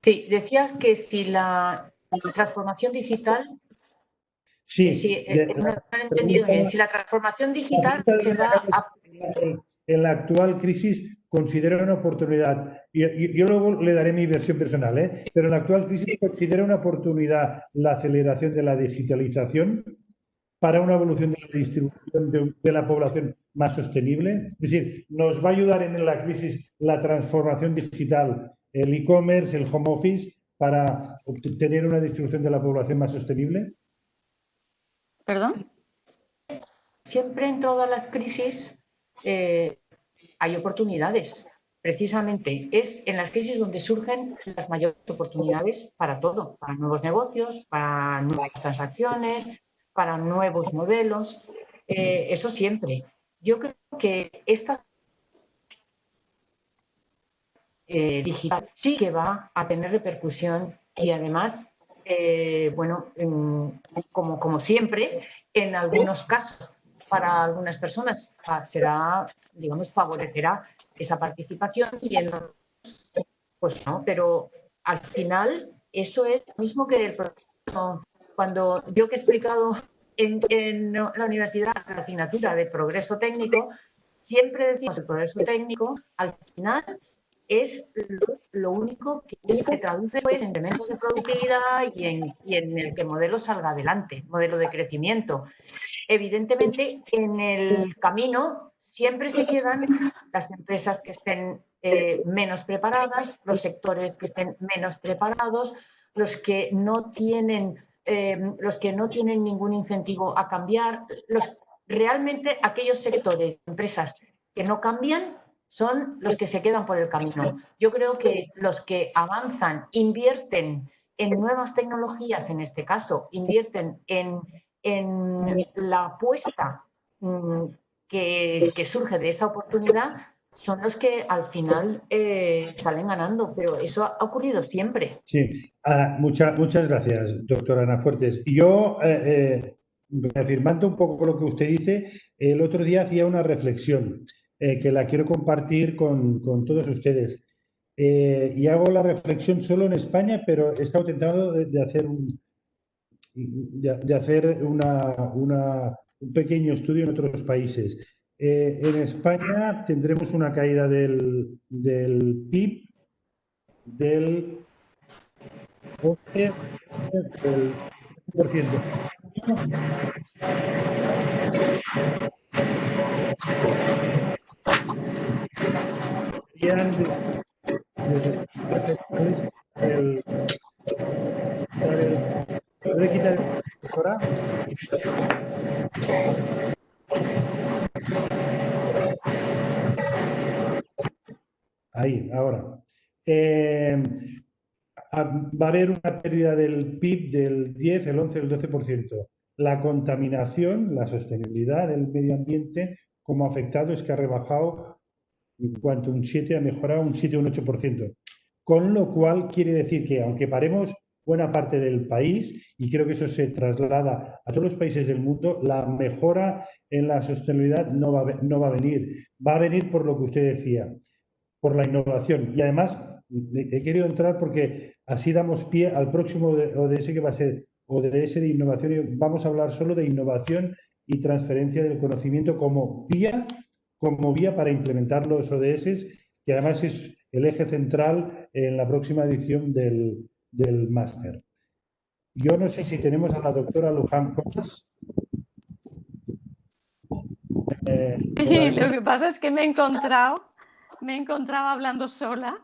Sí, decías que si la transformación digital, Sí, no he entendido bien, si la transformación digital se va a... En la actual crisis considera una oportunidad, yo luego le daré mi versión personal, pero en la actual crisis considera una oportunidad la aceleración de la digitalización para una evolución de la distribución de la población más sostenible. Es decir, nos va a ayudar en la crisis la transformación digital, el e-commerce, el home office, para obtener una distribución de la población más sostenible. ¿Perdón? Siempre en todas las crisis hay oportunidades. Precisamente es en las crisis donde surgen las mayores oportunidades para todo, para nuevos negocios, para nuevas transacciones, para nuevos modelos. Eso siempre. Yo creo que esta digital sí que va a tener repercusión y además, bueno, como siempre, en algunos casos, para algunas personas será, digamos, favorecerá esa participación y en otros, pues no, pero al final eso es lo mismo que el progreso. Cuando yo que he explicado en la universidad la asignatura de progreso técnico, siempre decimos el progreso técnico, al final es lo único que se traduce pues, en incrementos de productividad y en el que el modelo salga adelante, modelo de crecimiento. Evidentemente, en el camino siempre se quedan las empresas que estén menos preparadas, los sectores que estén menos preparados, los que no tienen ningún incentivo a cambiar. Realmente aquellos sectores, empresas que no cambian, son los que se quedan por el camino. Yo creo que los que avanzan, invierten en nuevas tecnologías, en este caso, invierten en la apuesta que surge de esa oportunidad, son los que al final salen ganando, pero eso ha ocurrido siempre. Sí, muchas gracias, doctora Ana Fuertes. Yo, reafirmando un poco lo que usted dice, el otro día hacía una reflexión que la quiero compartir con todos ustedes. Y hago la reflexión solo en España, pero he estado tentando de hacer un pequeño estudio en otros países. En España tendremos una caída del PIB del 11%. ¿Puede quitar el doctora? Ahí, ahora. Va a haber una pérdida del PIB del 10, el 11, el 12%. La contaminación, la sostenibilidad del medio ambiente como afectado es que ha rebajado en cuanto un 7 ha mejorado un 7 o un 8%. Con lo cual quiere decir que aunque paremos buena parte del país, y creo que eso se traslada a todos los países del mundo, la mejora en la sostenibilidad no va a venir. Va a venir por lo que usted decía, por la innovación. Y además, he querido entrar porque así damos pie al próximo ODS que va a ser ODS de innovación, y vamos a hablar solo de innovación y transferencia del conocimiento como vía para implementar los ODS, que además es el eje central en la próxima edición del máster. Yo no sé si tenemos a la doctora Luján Comas. Lo que pasa es que me he encontrado hablando sola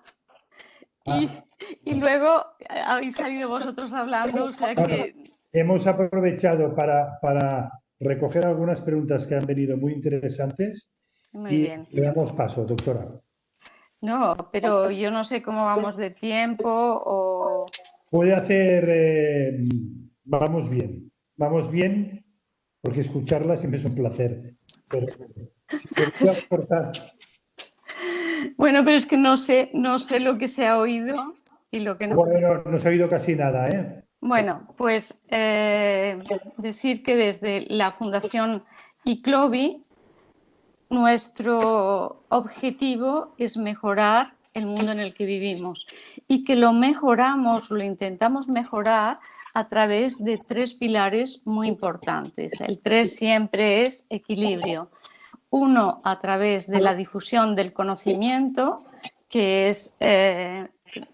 y luego habéis salido vosotros hablando, o sea que... Hemos aprovechado para recoger algunas preguntas que han venido muy interesantes. Muy y bien. le damos paso, doctora. No, pero yo no sé cómo vamos de tiempo o... Puede hacer, vamos bien, porque escucharla siempre es un placer. Pero si quería aportar, Bueno, pero es que no sé lo que se ha oído y lo que no. bueno, no se ha oído casi nada, ¿eh? Bueno, pues decir que desde la Fundación ICLOVI nuestro objetivo es mejorar el mundo en el que vivimos y que lo mejoramos, lo intentamos mejorar a través de 3 pilares muy importantes. El 3 siempre es equilibrio. Uno, a través de la difusión del conocimiento, que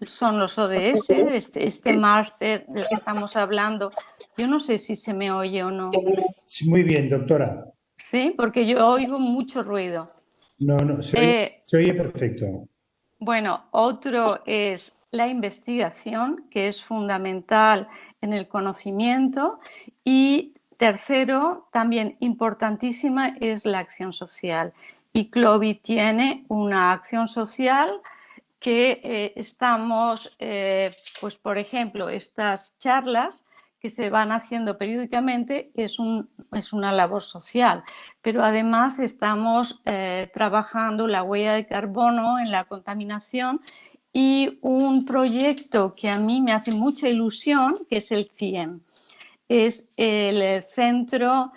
son los ODS, este máster del que estamos hablando. Yo no sé si se me oye o no. Muy bien, doctora. Sí, porque yo oigo mucho ruido. No, se oye perfecto. Bueno, otro es la investigación, que es fundamental en el conocimiento. Y tercero, también importantísima, es la acción social. Y ICLOVI tiene una acción social que estamos, pues por ejemplo, estas charlas que se van haciendo periódicamente es una labor social, pero además estamos trabajando la huella de carbono en la contaminación y un proyecto que a mí me hace mucha ilusión, que es el CIEM, es el Centro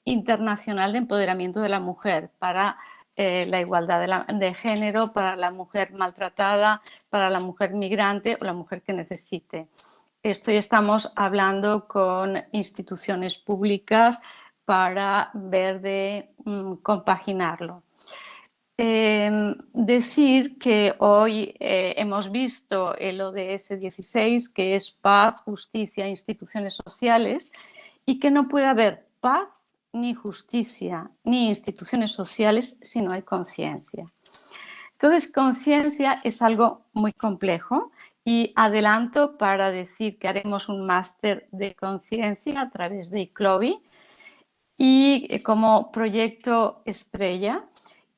Internacional de Empoderamiento de la Mujer para la igualdad de género, para la mujer maltratada, para la mujer migrante o la mujer que necesite. Esto ya estamos hablando con instituciones públicas para ver de compaginarlo. Decir que hoy hemos visto el ODS 16, que es paz, justicia e instituciones sociales, y que no puede haber paz, ni justicia, ni instituciones sociales si no hay conciencia. Entonces, conciencia es algo muy complejo y adelanto para decir que haremos un máster de conciencia a través de ICLOVI y como proyecto estrella.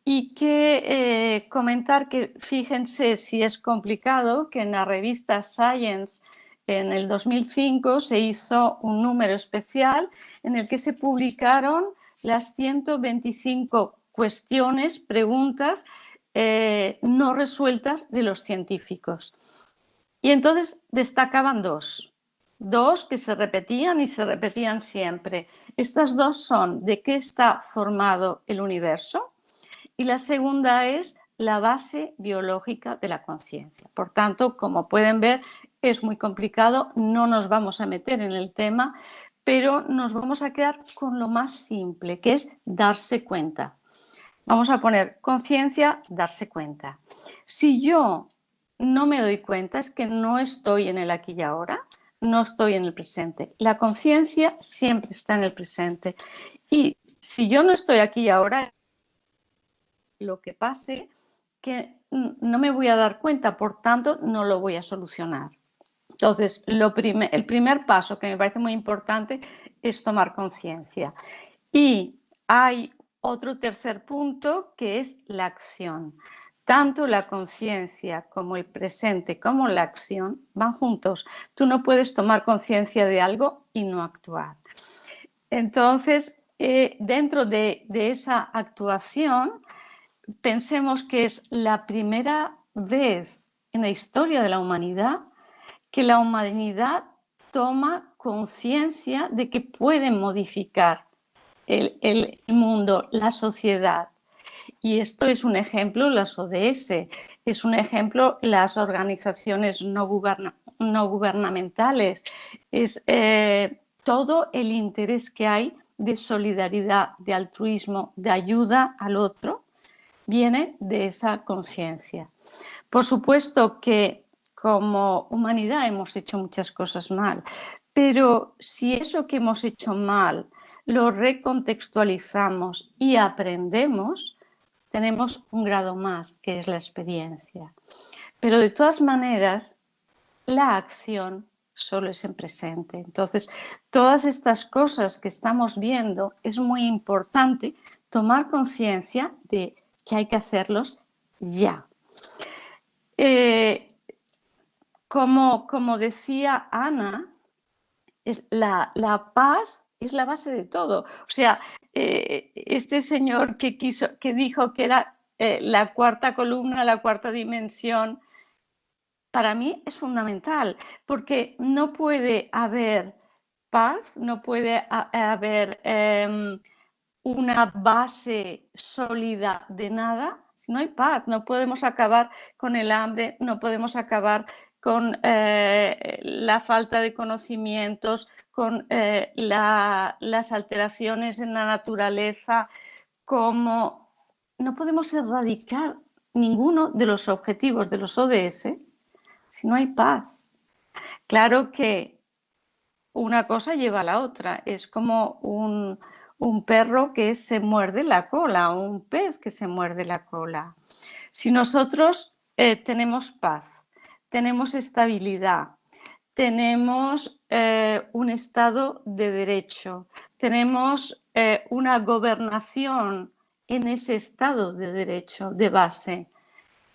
Y que comentar que fíjense si es complicado que en la revista Science en el 2005 se hizo un número especial en el que se publicaron las 125 cuestiones, preguntas no resueltas de los científicos. Y entonces destacaban dos que se repetían y se repetían siempre. Estas dos son: ¿de qué está formado el universo? Y la segunda es la base biológica de la conciencia. Por tanto, como pueden ver, es muy complicado, no nos vamos a meter en el tema, pero nos vamos a quedar con lo más simple, que es darse cuenta. Vamos a poner conciencia, darse cuenta. Si yo no me doy cuenta, es que no estoy en el aquí y ahora, no estoy en el presente. La conciencia siempre está en el presente. Y si yo no estoy aquí y ahora, lo que pase, que no me voy a dar cuenta, por tanto, no lo voy a solucionar. Entonces, el primer paso que me parece muy importante es tomar conciencia. Y hay otro tercer punto que es la acción. Tanto la conciencia como el presente como la acción van juntos. Tú no puedes tomar conciencia de algo y no actuar. Entonces, dentro de esa actuación, pensemos que es la primera vez en la historia de la humanidad que la humanidad toma conciencia de que puede modificar el mundo, la sociedad. Y esto es un ejemplo, las ODS, es un ejemplo las organizaciones no gubernamentales, es todo el interés que hay de solidaridad, de altruismo, de ayuda al otro, viene de esa conciencia. Por supuesto que como humanidad hemos hecho muchas cosas mal, pero si eso que hemos hecho mal lo recontextualizamos y aprendemos, tenemos un grado más, que es la experiencia. Pero de todas maneras, la acción solo es en presente. Entonces, todas estas cosas que estamos viendo, es muy importante tomar conciencia de que hay que hacerlos ya. Como decía Ana, la paz es la base de todo. O sea, este señor que dijo que era la cuarta columna, la cuarta dimensión, para mí es fundamental, porque no puede haber paz, no puede haber una base sólida de nada si no hay paz. No podemos acabar con el hambre, no podemos acabar con la falta de conocimientos, con las alteraciones en la naturaleza, como no podemos erradicar ninguno de los objetivos de los ODS si no hay paz. Claro que una cosa lleva a la otra, es como un perro que se muerde la cola, o un pez que se muerde la cola. Si nosotros tenemos paz, tenemos estabilidad, tenemos un Estado de derecho, tenemos una gobernación en ese Estado de derecho de base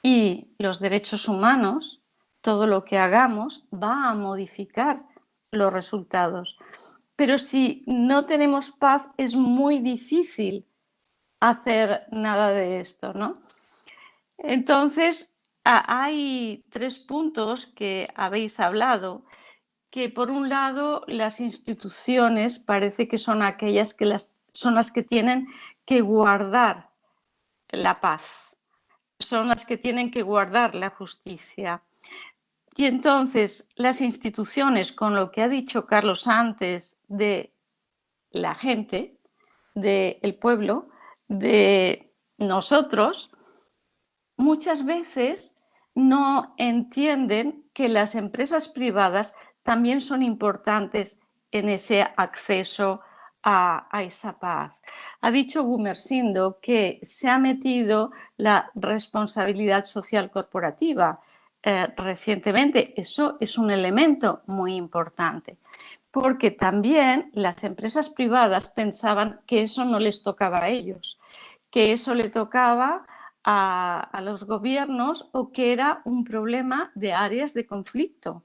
y los derechos humanos, todo lo que hagamos va a modificar los resultados. Pero si no tenemos paz es muy difícil hacer nada de esto, ¿no? Entonces, hay 3 puntos que habéis hablado, que por un lado las instituciones parece que son aquellas son las que tienen que guardar la paz, son las que tienen que guardar la justicia. Y entonces las instituciones, con lo que ha dicho Carlos antes de la gente, del pueblo, de nosotros, muchas veces no entienden que las empresas privadas también son importantes en ese acceso a esa paz. Ha dicho Gumersindo que se ha metido la responsabilidad social corporativa recientemente. Eso es un elemento muy importante, porque también las empresas privadas pensaban que eso no les tocaba a ellos, que eso le tocaba a los gobiernos o que era un problema de áreas de conflicto,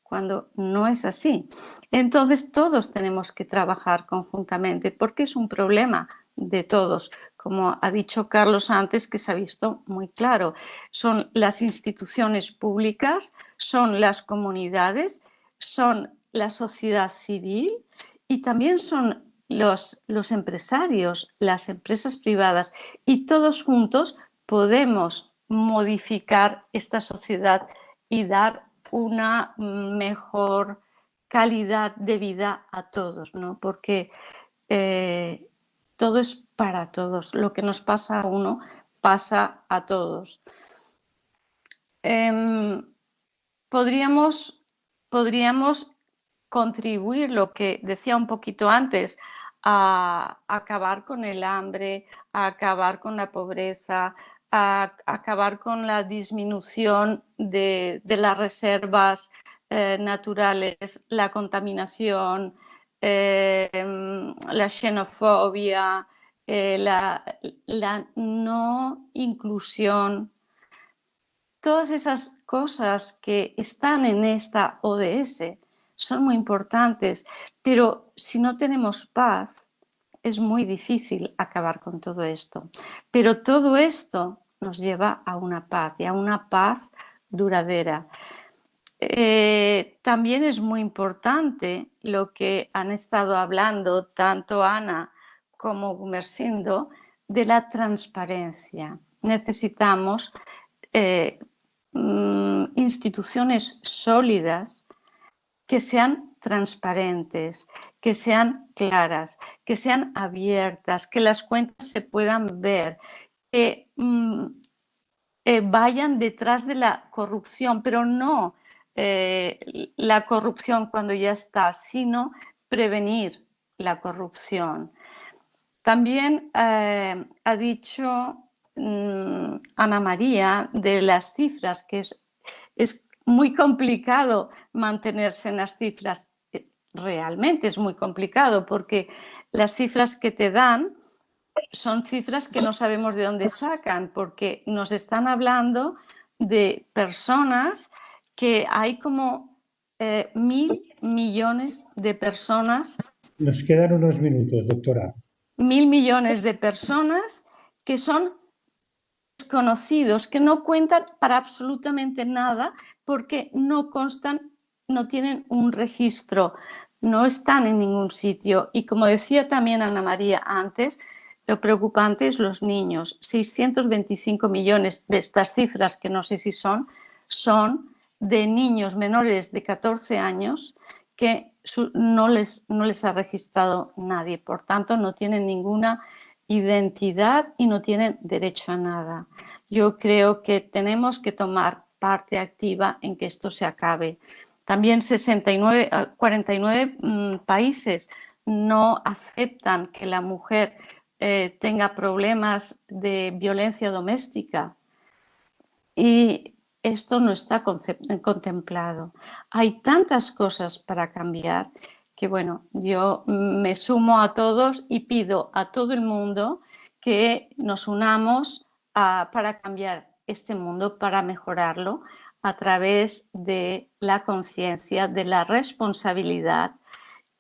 cuando no es así. Entonces todos tenemos que trabajar conjuntamente porque es un problema de todos. Como ha dicho Carlos antes, que se ha visto muy claro, son las instituciones públicas, son las comunidades, son la sociedad civil y también son los empresarios, las empresas privadas, y todos juntos podemos modificar esta sociedad y dar una mejor calidad de vida a todos, ¿no? Porque todo es para todos. Lo que nos pasa a uno pasa a todos. Podríamos contribuir, lo que decía un poquito antes, a acabar con el hambre, a acabar con la pobreza, a acabar con la disminución de las reservas naturales, la contaminación, la xenofobia, la no inclusión. Todas esas cosas que están en esta ODS son muy importantes, pero si no tenemos paz, es muy difícil acabar con todo esto. Pero todo esto nos lleva a una paz y a una paz duradera. También es muy importante lo que han estado hablando tanto Ana como Gumersindo de la transparencia. Necesitamos instituciones sólidas que sean transparentes, que sean claras, que sean abiertas, que las cuentas se puedan ver, que vayan detrás de la corrupción, pero no la corrupción cuando ya está, sino prevenir la corrupción. También ha dicho Ana María de las cifras, que es muy complicado mantenerse en las cifras. Realmente es muy complicado porque las cifras que te dan son cifras que no sabemos de dónde sacan, porque nos están hablando de personas que hay como 1.000 millones de personas. Nos quedan unos minutos, doctora. 1.000 millones de personas que son desconocidos, que no cuentan para absolutamente nada porque no constan, no tienen un registro, no están en ningún sitio. Y como decía también Ana María antes, lo preocupante es los niños. 625 millones de estas cifras, que no sé si son de niños menores de 14 años que no les ha registrado nadie. Por tanto, no tienen ninguna identidad y no tienen derecho a nada. Yo creo que tenemos que tomar parte activa en que esto se acabe. También 49 países no aceptan que la mujer tenga problemas de violencia doméstica y esto no está contemplado. Hay tantas cosas para cambiar que, bueno, yo me sumo a todos y pido a todo el mundo que nos unamos para cambiar este mundo, para mejorarlo a través de la conciencia, de la responsabilidad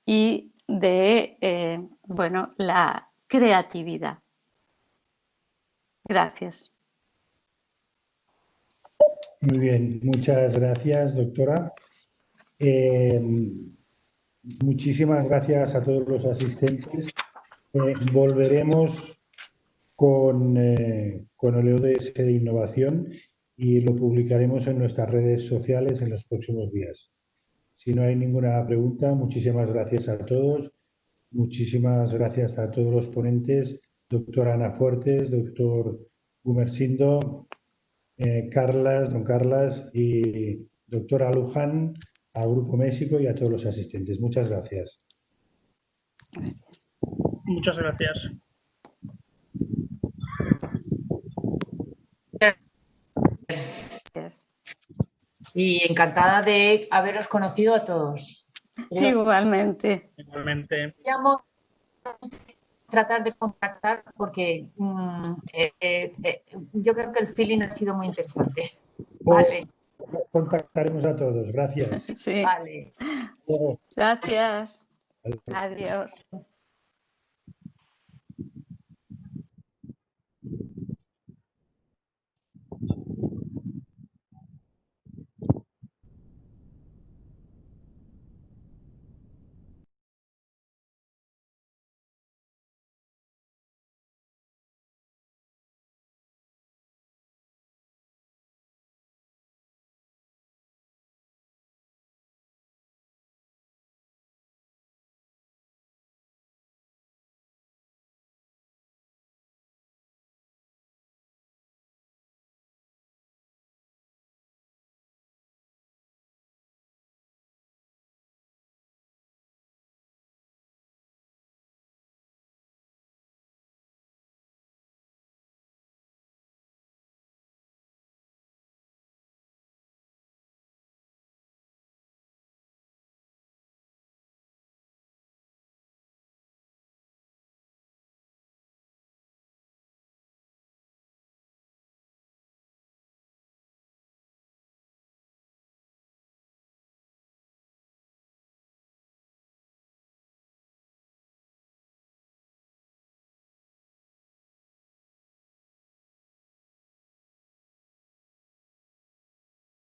y de, bueno, la creatividad. Gracias. Muy bien, muchas gracias, doctora. Muchísimas gracias a todos los asistentes. Volveremos con el ODS de innovación y lo publicaremos en nuestras redes sociales en los próximos días. Si no hay ninguna pregunta, muchísimas gracias a todos. Muchísimas gracias a todos los ponentes, doctora Ana Fuertes, doctor Gumersindo, don Carlas y doctora Luján, a Grupo México y a todos los asistentes. Muchas gracias. Muchas gracias. Y encantada de haberos conocido a todos. Igualmente. Igualmente. Llamo a tratar de contactar porque yo creo que el feeling ha sido muy interesante. Vale. Contactaremos a todos. Gracias. Sí. Vale. Gracias. Adiós.